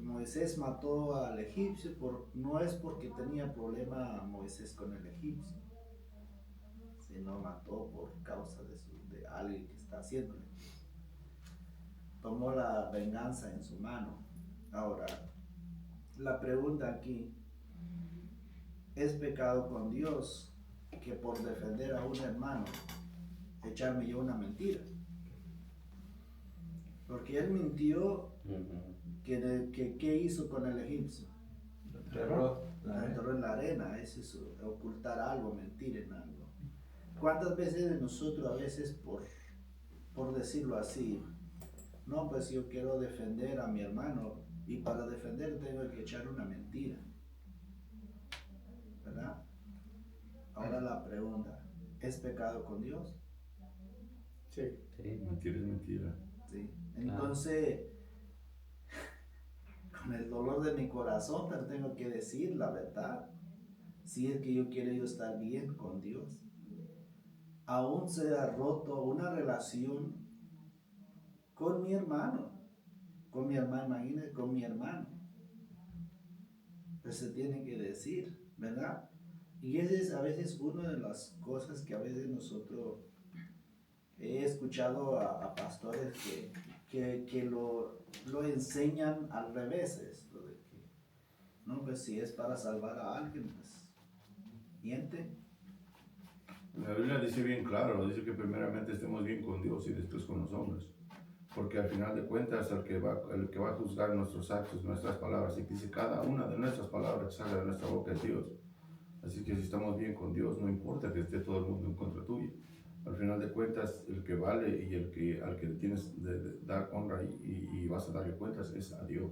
Moisés mató al egipcio, no es porque tenía problema Moisés con el egipcio, sino mató por causa de alguien que está haciéndole. Tomó la venganza en su mano. Ahora, la pregunta aquí, ¿es pecado con Dios que por defender a un hermano echarme yo una mentira? Porque él mintió, ¿qué hizo con el egipcio? Lo enterró. Lo enterró en la arena, eso es ocultar algo, mentir en algo. ¿Cuántas veces de nosotros a veces por decirlo así, no, pues yo quiero defender a mi hermano y para defender tengo que echar una mentira? ¿Verdad? Ahora la pregunta, ¿es pecado con Dios? Sí. Sí. Mentira es mentira. Sí. Entonces, con el dolor de mi corazón, pero tengo que decir la verdad. Si es que yo quiero estar bien con Dios. Aún se ha roto una relación con mi hermano. Con mi hermano, imagínense, con mi hermano. Pues se tiene que decir, ¿verdad? Y esa es a veces una de las cosas que a veces nosotros he escuchado a pastores que lo enseñan al revés, esto de que, no, pues si es para salvar a alguien, pues miente. La Biblia dice bien claro, dice que primeramente estemos bien con Dios y después con los hombres. Porque al final de cuentas el que va a juzgar nuestros actos, nuestras palabras, y dice cada una de nuestras palabras que sale de nuestra boca es Dios. Así que si estamos bien con Dios, no importa que esté todo el mundo en contra tuya. Al final de cuentas, el que vale y al que le tienes de dar honra y vas a darle cuentas es a Dios.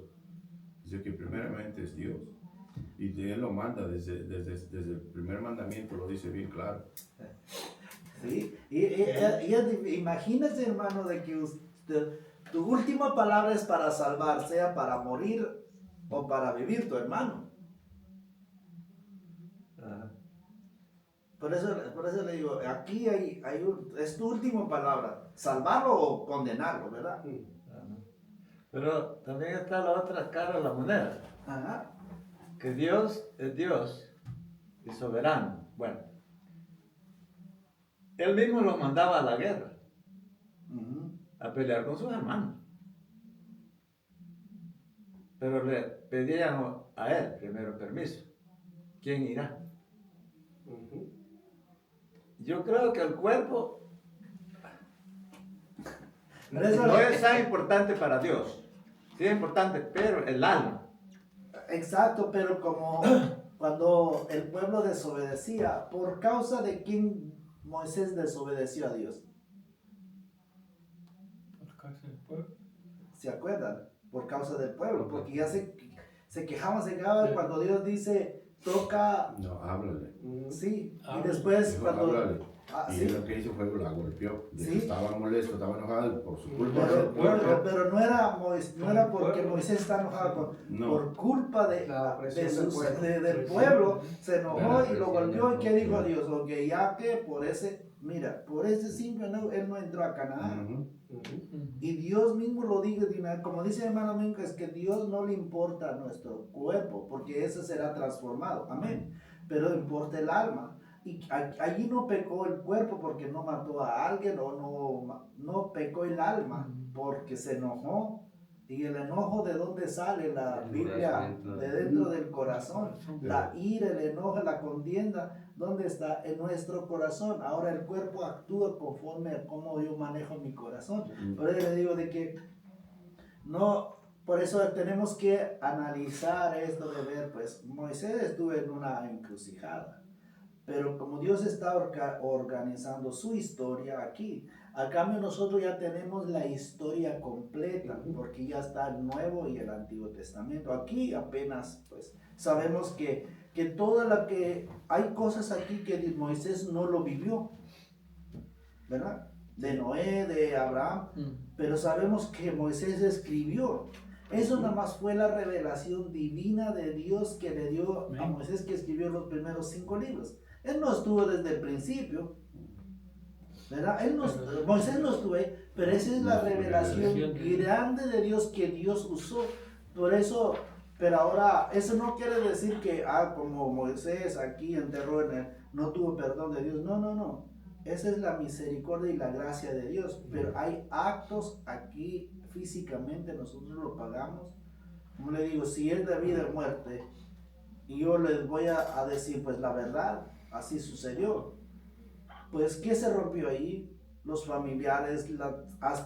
Dice que primeramente es Dios. Y de Él lo manda desde el primer mandamiento, lo dice bien claro. ¿Sí? Imagínese, hermano, de que tu última palabra es para salvar, sea para morir o para vivir tu hermano. Por eso le digo, aquí es tu última palabra, salvarlo o condenarlo, ¿verdad? Pero también está la otra cara de la moneda. Ajá. Que Dios es Dios y soberano. Bueno, Él mismo los mandaba a la guerra, a pelear con sus hermanos. Pero le pedían a Él primero permiso. ¿Quién irá? Yo creo que el cuerpo no es tan importante para Dios. Sí es importante, pero el alma. Exacto, pero como cuando el pueblo desobedecía, ¿por causa de quién Moisés desobedeció a Dios? Por causa del pueblo. ¿Se acuerdan? Por causa del pueblo, porque ya se quejaban cuando Dios dice, toca, No, háblale. sí, y Háblale. después Dijo, cuando háblale. Y sí. él lo que hizo fue la golpeó. De Sí. que estaba molesto, estaba enojado y por su culpa. Pero no era, no era porque Moisés está enojado No. por culpa La presión de del sus- pueblo. del pueblo, se enojó La y lo presión golpeó. del ¿Y qué dijo pueblo. Dios? Ok, ya que por ese simple no, él no entró a Canaán. Ujú. Y Dios mismo lo dice, como dice hermano Minka, es que Dios no le importa nuestro cuerpo, porque ese será transformado, amén, pero importa el alma. Y allí no pecó el cuerpo porque no mató a alguien, o no pecó el alma porque se enojó. Y el enojo, ¿de dónde sale? La Biblia, de dentro del corazón. La ira, el enojo, la contienda, ¿dónde está? En nuestro corazón. Ahora el cuerpo actúa conforme a cómo yo manejo mi corazón. Por eso le digo de que no, por eso tenemos que analizar esto de ver, pues Moisés estuvo en una encrucijada. Pero como Dios está organizando su historia aquí, a cambio nosotros ya tenemos la historia completa, porque ya está el Nuevo y el Antiguo Testamento. Aquí apenas pues sabemos que toda la que hay cosas aquí que Moisés no lo vivió, ¿verdad? De Noé, de Abraham, pero sabemos que Moisés escribió. Eso nada más fue la revelación divina de Dios que le dio a Moisés, que escribió los primeros 5 libros. Él no estuvo desde el principio, ¿verdad? Moisés no estuvo ahí, pero esa es la revelación grande de Dios que Dios usó. Por eso, pero ahora, eso no quiere decir que, como Moisés aquí enterró no tuvo perdón de Dios. No. Esa es la misericordia y la gracia de Dios. Pero hay actos aquí físicamente, nosotros lo pagamos. Como le digo, si es de vida o muerte, y yo les voy a decir, pues la verdad, así sucedió. Pues, ¿qué se rompió ahí? Los familiares,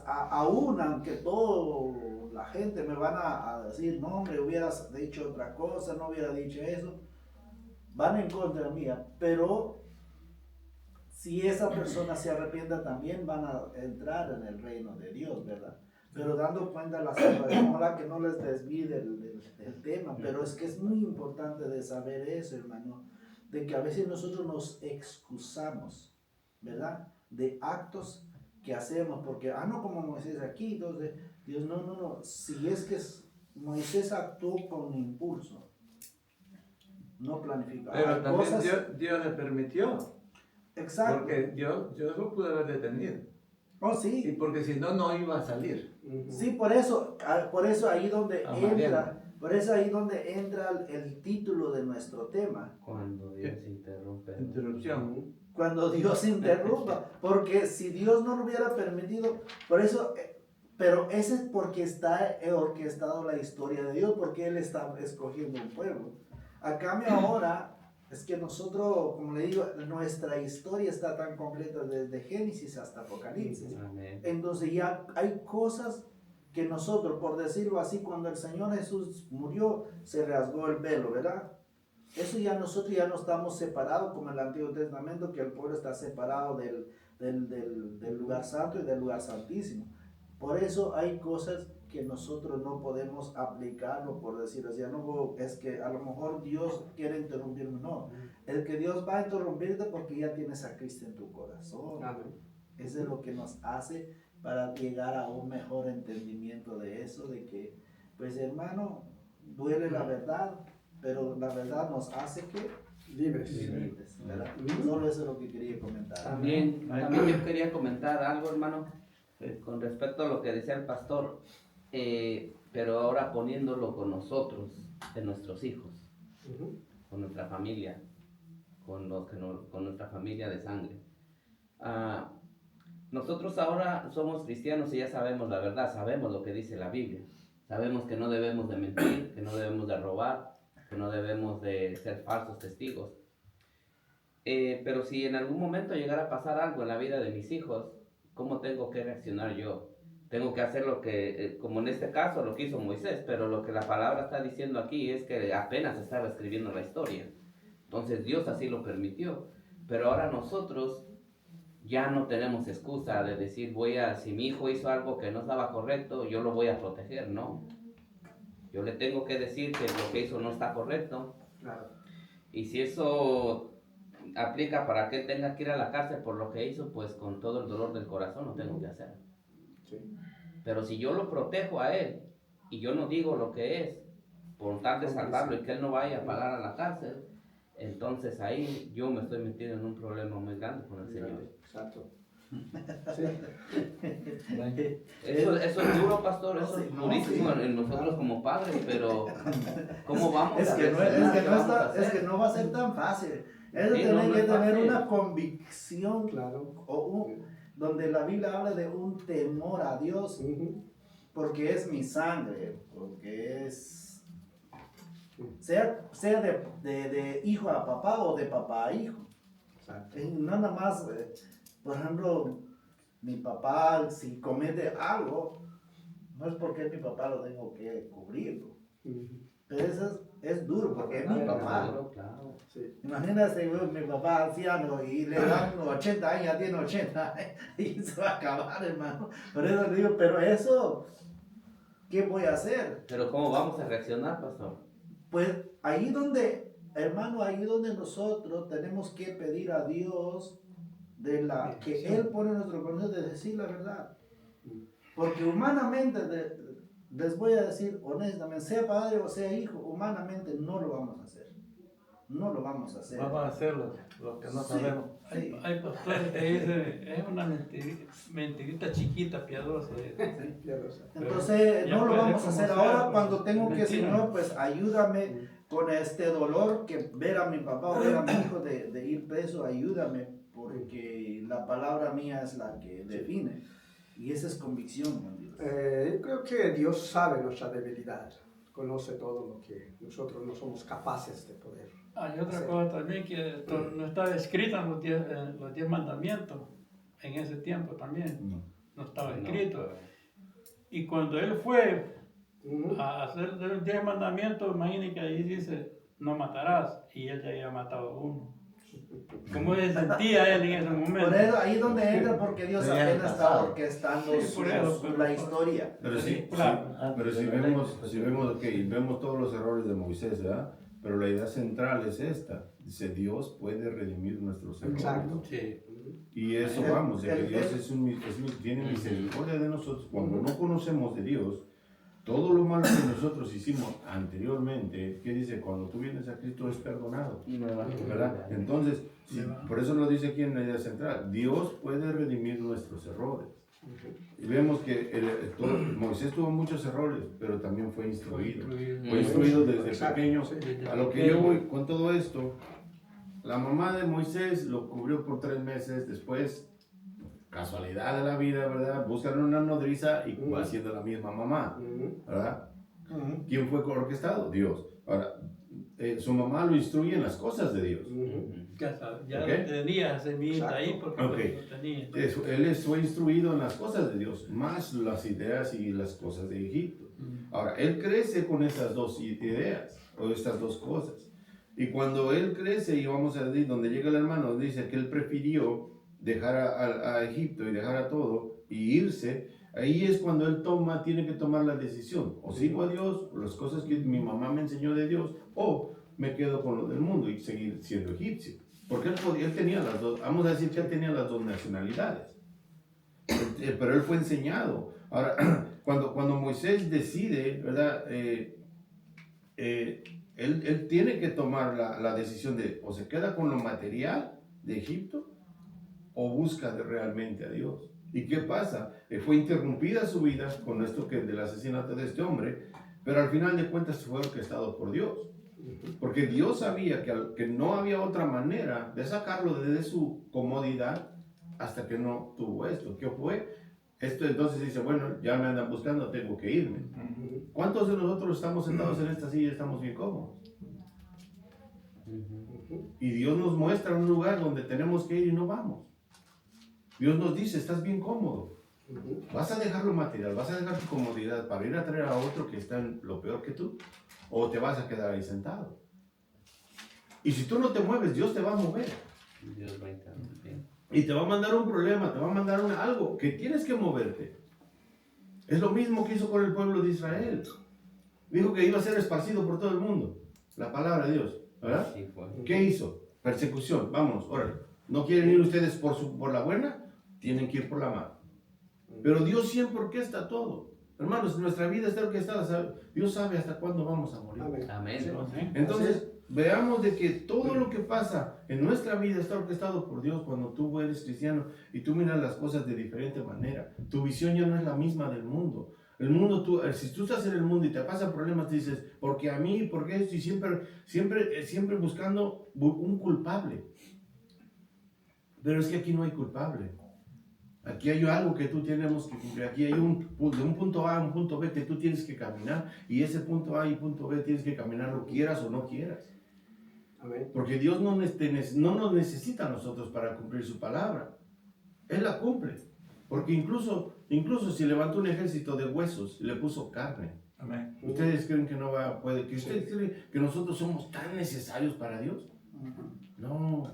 aún aunque toda la gente me van a decir, no hombre, hubieras dicho otra cosa, no hubiera dicho eso, van en contra mía, pero si esa persona se arrepienta también van a entrar en el reino de Dios, ¿verdad? Pero dando cuenta de la salvación, ojalá que no les desvíe del tema, pero es que es muy importante de saber eso, hermano, de que a veces nosotros nos excusamos, ¿verdad? De actos que hacemos, porque, no como Moisés aquí, entonces, Dios, no, si es que Moisés actuó con impulso, no planificó. Pero también cosas, Dios le permitió, exacto. porque Dios lo pudo haber detenido. Oh, Y sí. porque si no, no iba a salir. Sí, por eso ahí donde Mariana. entra el título de nuestro tema. Cuando Dios interrumpe. Interrupción. Cuando Dios interrumpa, porque si Dios no lo hubiera permitido, por eso, pero ese es porque está orquestado la historia de Dios, porque Él está escogiendo un pueblo. A cambio ahora, es que nosotros, como le digo, nuestra historia está tan completa desde Génesis hasta Apocalipsis. Amén. Entonces ya hay cosas que nosotros, por decirlo así, cuando el Señor Jesús murió, se rasgó el velo, ¿verdad? Eso ya nosotros ya no estamos separados como en el Antiguo Testamento, que el pueblo está separado del lugar santo y del lugar santísimo. Por eso hay cosas que nosotros no podemos aplicarlo, por decirlo así. No, es que a lo mejor Dios quiere interrumpirme, no. El que Dios va a interrumpirte porque ya tienes a Cristo en tu corazón. Amén. Eso es lo que nos hace para llegar a un mejor entendimiento de eso, de que, pues hermano, duele la verdad, pero la verdad nos hace que Libres. ¿verdad? Solo eso es lo que quería comentar. También yo quería comentar algo, hermano, con respecto a lo que decía el pastor, pero ahora poniéndolo con nosotros, de nuestros hijos, con nuestra familia, con nuestra familia de sangre. Nosotros ahora somos cristianos y ya sabemos la verdad, sabemos lo que dice la Biblia, sabemos que no debemos de mentir, que no debemos de robar, que no debemos de ser falsos testigos. Pero si en algún momento llegara a pasar algo en la vida de mis hijos, ¿cómo tengo que reaccionar yo? Tengo que hacer lo que, como en este caso, lo que hizo Moisés, pero lo que la palabra está diciendo aquí es que apenas estaba escribiendo la historia. Entonces Dios así lo permitió. Pero ahora nosotros ya no tenemos excusa de decir, si mi hijo hizo algo que no estaba correcto, yo lo voy a proteger, ¿no? Yo le tengo que decir que lo que hizo no está correcto. Claro. Y si eso aplica para que él tenga que ir a la cárcel por lo que hizo, pues con todo el dolor del corazón lo tengo que hacer. Sí. Pero si yo lo protejo a él y yo no digo lo que es, por tal de salvarlo y que él no vaya a pagar a la cárcel, entonces ahí yo me estoy metiendo en un problema muy grande con el Señor. Exacto. Eso es duro, pastor, eso Sí, es no, durísimo sí. en nosotros como padres, pero ¿cómo vamos Es a que, no, reaccionar? es, que ¿Qué no vamos a está, es hacer? que no va a ser tan fácil. Eso Sí, tiene no que es tener fácil. una convicción Claro. donde la Biblia habla de un temor a Dios, Ujú. porque es mi sangre, porque es, sea de hijo a papá o de papá a hijo. Exacto. Nada más, por ejemplo, mi papá, si comete algo, no es porque es mi papá lo tengo que cubrirlo. Ujú. Pero eso es duro porque es mi papá. Claro, claro. Sí. Imagínate mi papá anciano y le dan 80 años, ya tiene 80 años y se va a acabar, hermano. Por eso le digo, pero eso, ¿qué voy a hacer? Pero ¿cómo vamos a reaccionar, pastor? Pues ahí donde, hermano, ahí donde nosotros tenemos que pedir a Dios que Él pone en nuestro corazón de decir la verdad. Porque humanamente, les voy a decir honestamente, sea padre o sea hijo, humanamente no lo vamos a hacer. No lo vamos a hacer. Vamos a hacer lo que no Sí, sabemos. sí. Hay pastores que dicen, es una mentirita chiquita, piadosa. Entonces Ya no lo puede vamos a como hacer sea, ahora pues, cuando tengo que, mentira. Señor, pues ayúdame con este dolor que ver a mi papá o ver a mi hijo de ir preso, ayúdame, porque la palabra mía es la que define. Y esa es convicción, con Dios. Yo creo que Dios sabe nuestra debilidad, conoce todo lo que nosotros no somos capaces de poder. Hay otra Sí. cosa también que no está escrita en los 10 mandamientos en ese tiempo también. No estaba escrito. Y cuando él fue Ujú. a hacer los 10 mandamientos, imagínate que ahí dice, no matarás. Y él ya había matado a uno. ¿Cómo se sentía él en ese momento? Por eso ahí es donde entra, porque Dios Sí, apenas está pasado. orquestando Sí, por eso, pero- la historia. Pero sí, Claro. pero si vemos, vemos todos los errores de Moisés, ¿verdad? Pero la idea central es esta. Dice, Dios puede redimir nuestros errores. Exacto. Sí. Y eso vamos, de que Dios tiene misericordia de nosotros. Cuando no conocemos de Dios, todo lo malo que nosotros hicimos anteriormente, ¿qué dice? Cuando tú vienes a Cristo es perdonado, ¿verdad? Entonces, por eso lo dice aquí en la idea central, Dios puede redimir nuestros errores. Y vemos que Moisés tuvo muchos errores, pero también fue instruido. Fue instruido desde Exacto, pequeño. sí. A lo que yo voy con todo esto, la mamá de Moisés lo cubrió por 3 meses, después, casualidad de la vida, ¿verdad? Buscan una nodriza y va siendo la misma mamá, Ujú. ¿verdad? ¿Quién fue orquestado? Dios. Ahora, su mamá lo instruye en las cosas de Dios. Ujú. Ya Ok. tenía semillita ahí porque Ok. lo tenía. Él fue instruido en las cosas de Dios, más las ideas y las cosas de Egipto. Ahora, él crece con esas dos ideas, o estas dos cosas. Y cuando él crece, y vamos a decir, donde llega el hermano, dice que él prefirió dejar a Egipto y dejar a todo y irse, ahí es cuando él tiene que tomar la decisión. O sigo a Dios, o las cosas que mi mamá me enseñó de Dios, o me quedo con lo del mundo y seguir siendo egipcio. Porque él tenía las dos, vamos a decir que él tenía las dos nacionalidades. Pero él fue enseñado. Ahora, cuando Moisés decide, ¿verdad? Él tiene que tomar la decisión de o se queda con lo material de Egipto o busca realmente a Dios. ¿Y qué pasa? Fue interrumpida su vida con esto del asesinato de este hombre, pero al final de cuentas fue orquestado por Dios. Porque Dios sabía que no había otra manera de sacarlo desde su comodidad hasta que no tuvo esto. ¿Qué fue? Esto entonces dice, bueno, ya me andan buscando, tengo que irme. ¿Cuántos de nosotros estamos sentados en esta silla y estamos bien cómodos? Y Dios nos muestra un lugar donde tenemos que ir y no vamos. Dios nos dice, estás bien cómodo. ¿Vas a dejar lo material, vas a dejar tu comodidad para ir a traer a otro que está en lo peor que tú? ¿O te vas a quedar ahí sentado? Y si tú no te mueves, Dios te va a mover. Dios va a interrumpir. Y te va a mandar un problema, te va a mandar algo que tienes que moverte. Es lo mismo que hizo con el pueblo de Israel. Dijo que iba a ser esparcido por todo el mundo. La palabra de Dios, ¿verdad? Sí, fue. ¿Qué hizo? persecución, vámonos, órale. ¿No quieren ir ustedes por la buena? Tienen que ir por la mala. Pero Dios siempre orquesta todo. Hermanos, nuestra vida está orquestada. Dios sabe hasta cuándo vamos a morir. Amén. Amén. Sí. Entonces, veamos de que todo lo que pasa en nuestra vida está orquestado por Dios cuando tú eres cristiano y tú miras las cosas de diferente manera. Tu visión ya no es la misma del mundo. El mundo, si tú estás en el mundo y te pasan problemas, te dices, ¿por qué a mí? ¿Por qué esto? Y siempre buscando un culpable. Pero es que aquí no hay culpable. Aquí hay algo que tú tenemos que cumplir. Aquí hay de un punto A a un punto B que tú tienes que caminar. Y ese punto A y punto B tienes que caminar, lo quieras o no quieras. Amén. Porque Dios no nos necesita a nosotros para cumplir su palabra. Él la cumple. Porque incluso si levantó un ejército de huesos, le puso carne. Amén. ¿Ustedes creen que no puede? ¿Que ustedes creen que nosotros somos tan necesarios para Dios? No.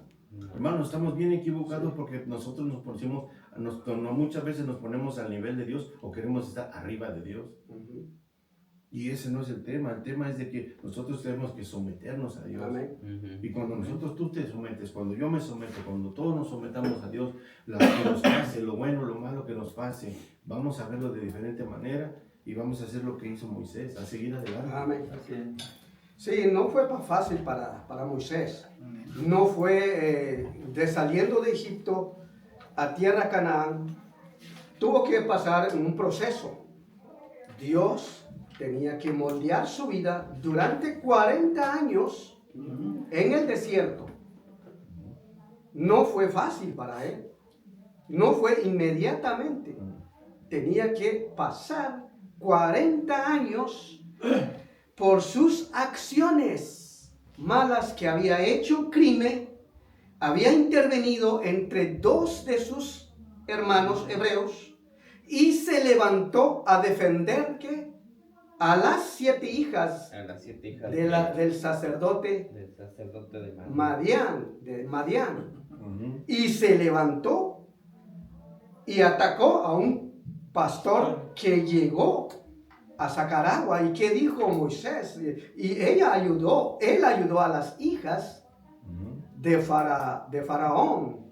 Hermanos, estamos bien equivocados porque nosotros muchas veces nos ponemos al nivel de Dios o queremos estar arriba de Dios. Y ese no es el tema. El tema es de que nosotros tenemos que someternos a Dios. Amén. Y cuando tú te sometes, cuando yo me someto, cuando todos nos sometamos a Dios, lo que nos pase, lo bueno, lo malo que nos pase, vamos a verlo de diferente manera y vamos a hacer lo que hizo Moisés, a seguir adelante. Amén. Así es. Sí, no fue fácil para Moisés. No fue de saliendo de Egipto a tierra Canaán. Tuvo que pasar un proceso. Dios tenía que moldear su vida durante 40 años en el desierto. No fue fácil para él. No fue inmediatamente. Tenía que pasar 40 años por sus acciones malas que había hecho, crimen, había intervenido entre dos de sus hermanos hebreos y se levantó a defender ¿qué? A las 7 hijas, del sacerdote de Madián. Y se levantó y atacó a un pastor que llegó a sacar agua. ¿Y qué dijo Moisés? Y él ayudó a las hijas de Faraón.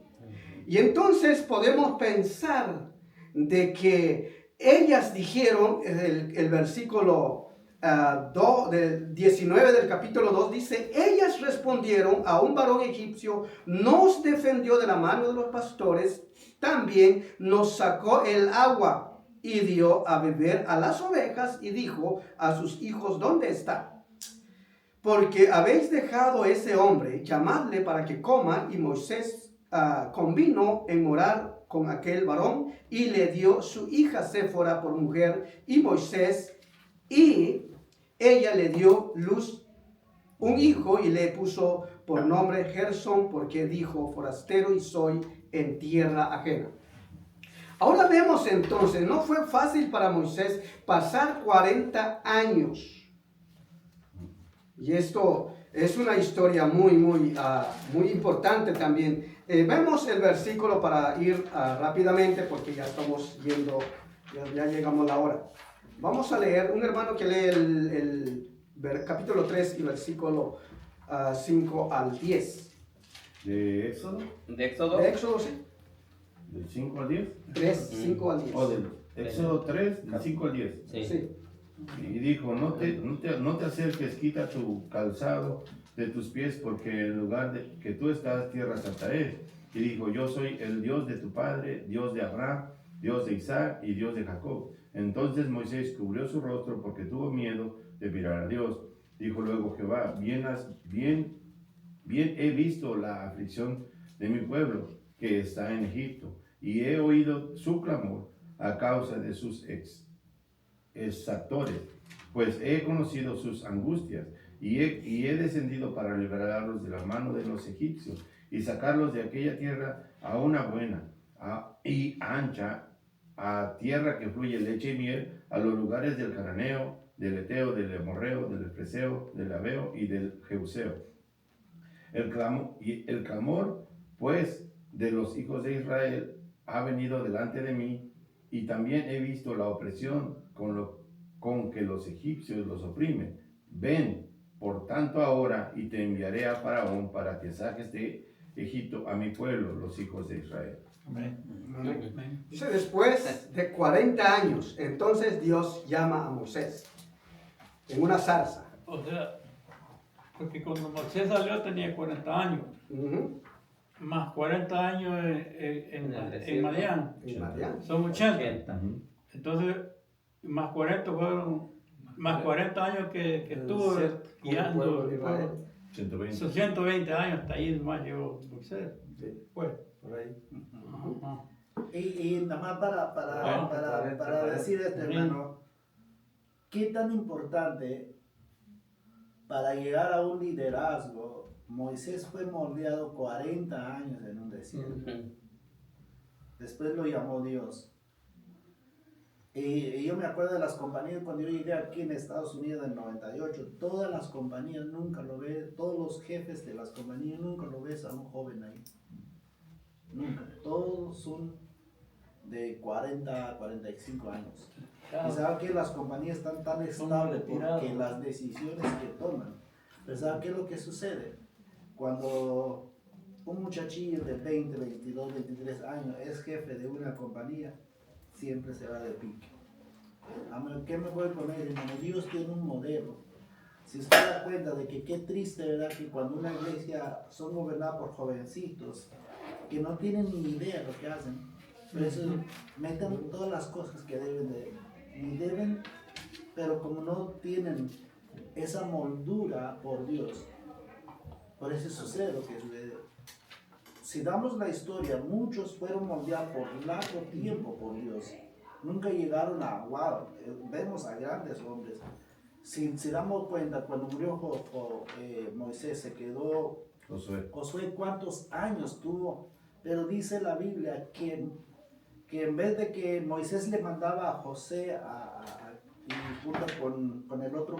Y entonces podemos pensar de que ellas dijeron, el versículo 19 del capítulo 2 dice, ellas respondieron a un varón egipcio, nos defendió de la mano de los pastores, también nos sacó el agua y dio a beber a las ovejas y dijo a sus hijos, ¿dónde está? Porque habéis dejado a ese hombre, llamadle para que coma. Y Moisés convino en morar con aquel varón y le dio su hija Séfora por mujer, y ella le dio luz un hijo y le puso por nombre Gersón, porque dijo, forastero y soy en tierra ajena. Ahora vemos entonces, no fue fácil para Moisés pasar 40 años. Y esto es una historia muy importante también. Vemos el versículo para ir rápidamente porque ya estamos yendo, ya llegamos a la hora. Vamos a leer, un hermano que lee el capítulo 3 y versículo 5 al 10. ¿De Éxodo? ¿De Éxodo? De Éxodo, sí. ¿Del 5 al 10? 3, 5 al 10. ¿O del Éxodo 3, del 5 al 10? Sí. Y dijo, no te acerques, quita tu calzado de tus pies, porque en lugar de que tú estás, tierra santa es. Y dijo, yo soy el Dios de tu padre, Dios de Abraham, Dios de Isaac y Dios de Jacob. Entonces Moisés cubrió su rostro porque tuvo miedo de mirar a Dios. Dijo luego Jehová, bien he visto la aflicción de mi pueblo que está en Egipto, y he oído su clamor a causa de sus exactores, pues he conocido sus angustias, y he descendido para liberarlos de la mano de los egipcios, y sacarlos de aquella tierra a una buena y ancha, a tierra que fluye leche y miel, a los lugares del cananeo, del eteo, del amorreo, del efreseo, del aveo y del jebuseo. El clamor, pues, de los hijos de Israel ha venido delante de mí, y también he visto la opresión con que los egipcios los oprimen. Ven, Por tanto ahora, y te enviaré a Faraón para que saques de Egipto a mi pueblo, los hijos de Israel. Amén. Amén. Dice, después de 40 años, entonces Dios llama a Moisés en una zarza. O sea, porque cuando Moisés salió tenía 40 años, Ujú. más 40 años En el en desierto. Madián. En Madián. Son 80. Entonces, más 40 fueron, más 40 años que estuvo guiando pueblo de el Israel. pueblo. 120. Son 120 años, hasta ahí nomás llegó Moisés. Sí, Pues. por ahí. Ajá. Y nada más Bueno, para decir esto, Sí. hermano, ¿qué tan importante para llegar a un liderazgo? Moisés fue moldeado 40 años en un desierto. Después lo llamó Dios. Y yo me acuerdo de las compañías cuando yo llegué aquí en Estados Unidos en 98, todas las compañías nunca lo ves, todos los jefes de las compañías nunca lo ves a un joven ahí. Nunca. Todos son de 40 a 45 años. Y saben que las compañías están tan estables porque las decisiones que toman. Pero ¿saben qué es lo que sucede? Cuando un muchachillo de 20, 22, 23 años es jefe de una compañía, siempre se va de pique. ¿Qué me voy con él, hermano? Dios tiene un modelo. Si usted da cuenta de que qué triste, ¿verdad? Que cuando una iglesia son gobernadas por jovencitos que no tienen ni idea de lo que hacen, por eso meten todas las cosas que deben, pero como no tienen esa moldura por Dios, por eso sucede lo que sucede. Si damos la historia, muchos fueron moldeados por largo tiempo por Dios. Nunca llegaron a, wow, vemos a grandes hombres. Si damos cuenta, cuando murió Moisés, se quedó Josué, ¿cuántos años tuvo? Pero dice la Biblia que en vez de que Moisés le mandaba a José y junto con el otro,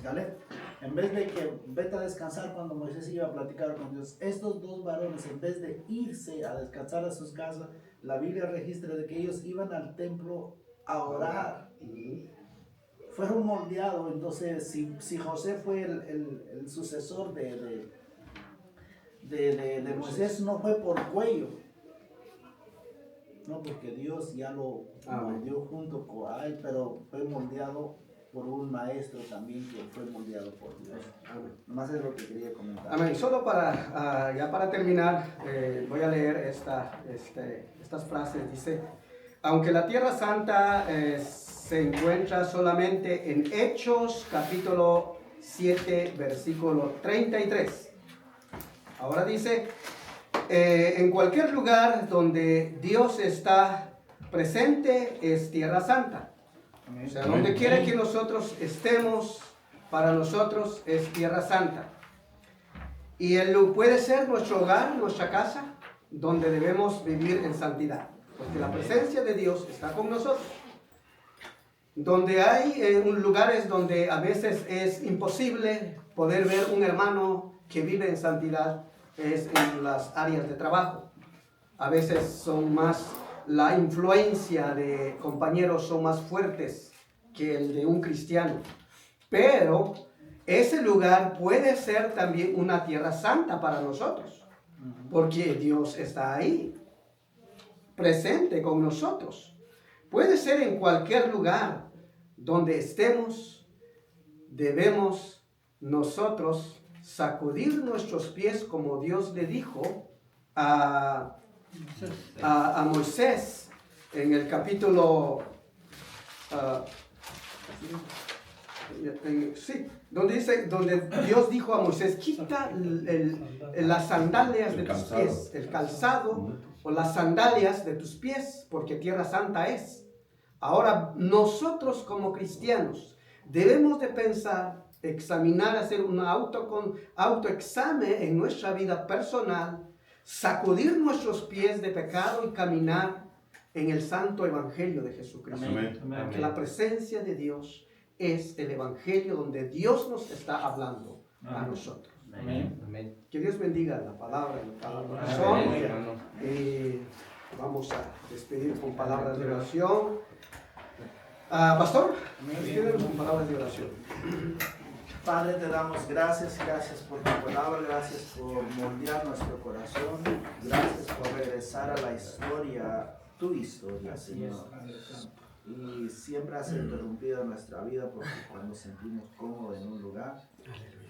Caleb, en vez de que vete a descansar cuando Moisés iba a platicar con Dios, estos dos varones, en vez de irse a descansar a sus casas, la Biblia registra de que ellos iban al templo a orar. Fueron moldeados. Entonces, si José fue el sucesor de Moisés, no fue por cuello, no, porque Dios ya lo moldeó junto con él, pero fue moldeado por un maestro también que fue moldeado por Dios. Nomás es lo que quería comentar. Amén. Solo ya para terminar, voy a leer estas frases. Dice, aunque la Tierra Santa se encuentra solamente en Hechos capítulo 7, versículo 33. Ahora dice, en cualquier lugar donde Dios está presente es Tierra Santa. O sea, donde quiera que nosotros estemos, para nosotros es Tierra Santa. Y puede ser nuestro hogar, nuestra casa, donde debemos vivir en santidad. Porque la presencia de Dios está con nosotros. Donde hay lugares donde a veces es imposible poder ver un hermano que vive en santidad, es en las áreas de trabajo. A veces son más, la influencia de compañeros son más fuertes que el de un cristiano. Pero ese lugar puede ser también una tierra santa para nosotros. Porque Dios está ahí, presente con nosotros. Puede ser en cualquier lugar donde estemos, debemos nosotros sacudir nuestros pies como Dios le dijo a Moisés en el capítulo donde Dios dijo a Moisés, quita las sandalias de tus pies, el calzado o las sandalias de tus pies, porque tierra santa es. Ahora nosotros como cristianos debemos de pensar, examinar, hacer un autoexamen en nuestra vida personal, sacudir nuestros pies de pecado y caminar en el santo evangelio de Jesucristo. Amén. Porque la presencia de Dios es el evangelio donde Dios nos está hablando a nosotros. Amén. Amén. Que Dios bendiga la palabra en cada Amén, corazón. hermano. Vamos a despedir con palabras de oración. Pastor, despídenos con palabras de oración. Padre, te damos gracias por tu palabra, gracias por moldear nuestro corazón, gracias por regresar a la historia, tu historia, Así es, Señor. Padre Santo. Y siempre has interrumpido nuestra vida porque cuando sentimos cómodos en un lugar,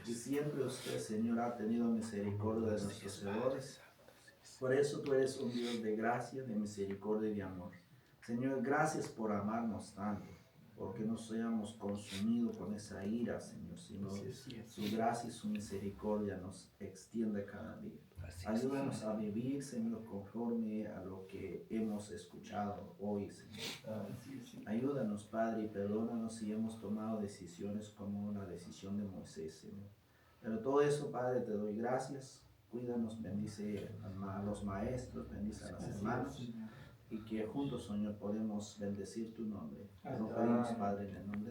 y siempre usted, Señor, ha tenido misericordia de nuestros errores. Por eso tú eres un Dios de gracia, de misericordia y de amor. Señor, gracias por amarnos tanto, porque no seamos consumidos con esa ira, Señor, sino su gracia y su misericordia nos extiende cada día. Ayúdanos a vivir, Señor, conforme a lo que hemos escuchado hoy, Señor. Ayúdanos, Padre, y perdónanos si hemos tomado decisiones como la decisión de Moisés, Señor. Pero todo eso, Padre, te doy gracias. Cuídanos, bendice a los maestros, bendice a las hermanas. Y que juntos, Señor, podemos bendecir tu nombre. Te lo pedimos, Padre, en el nombre de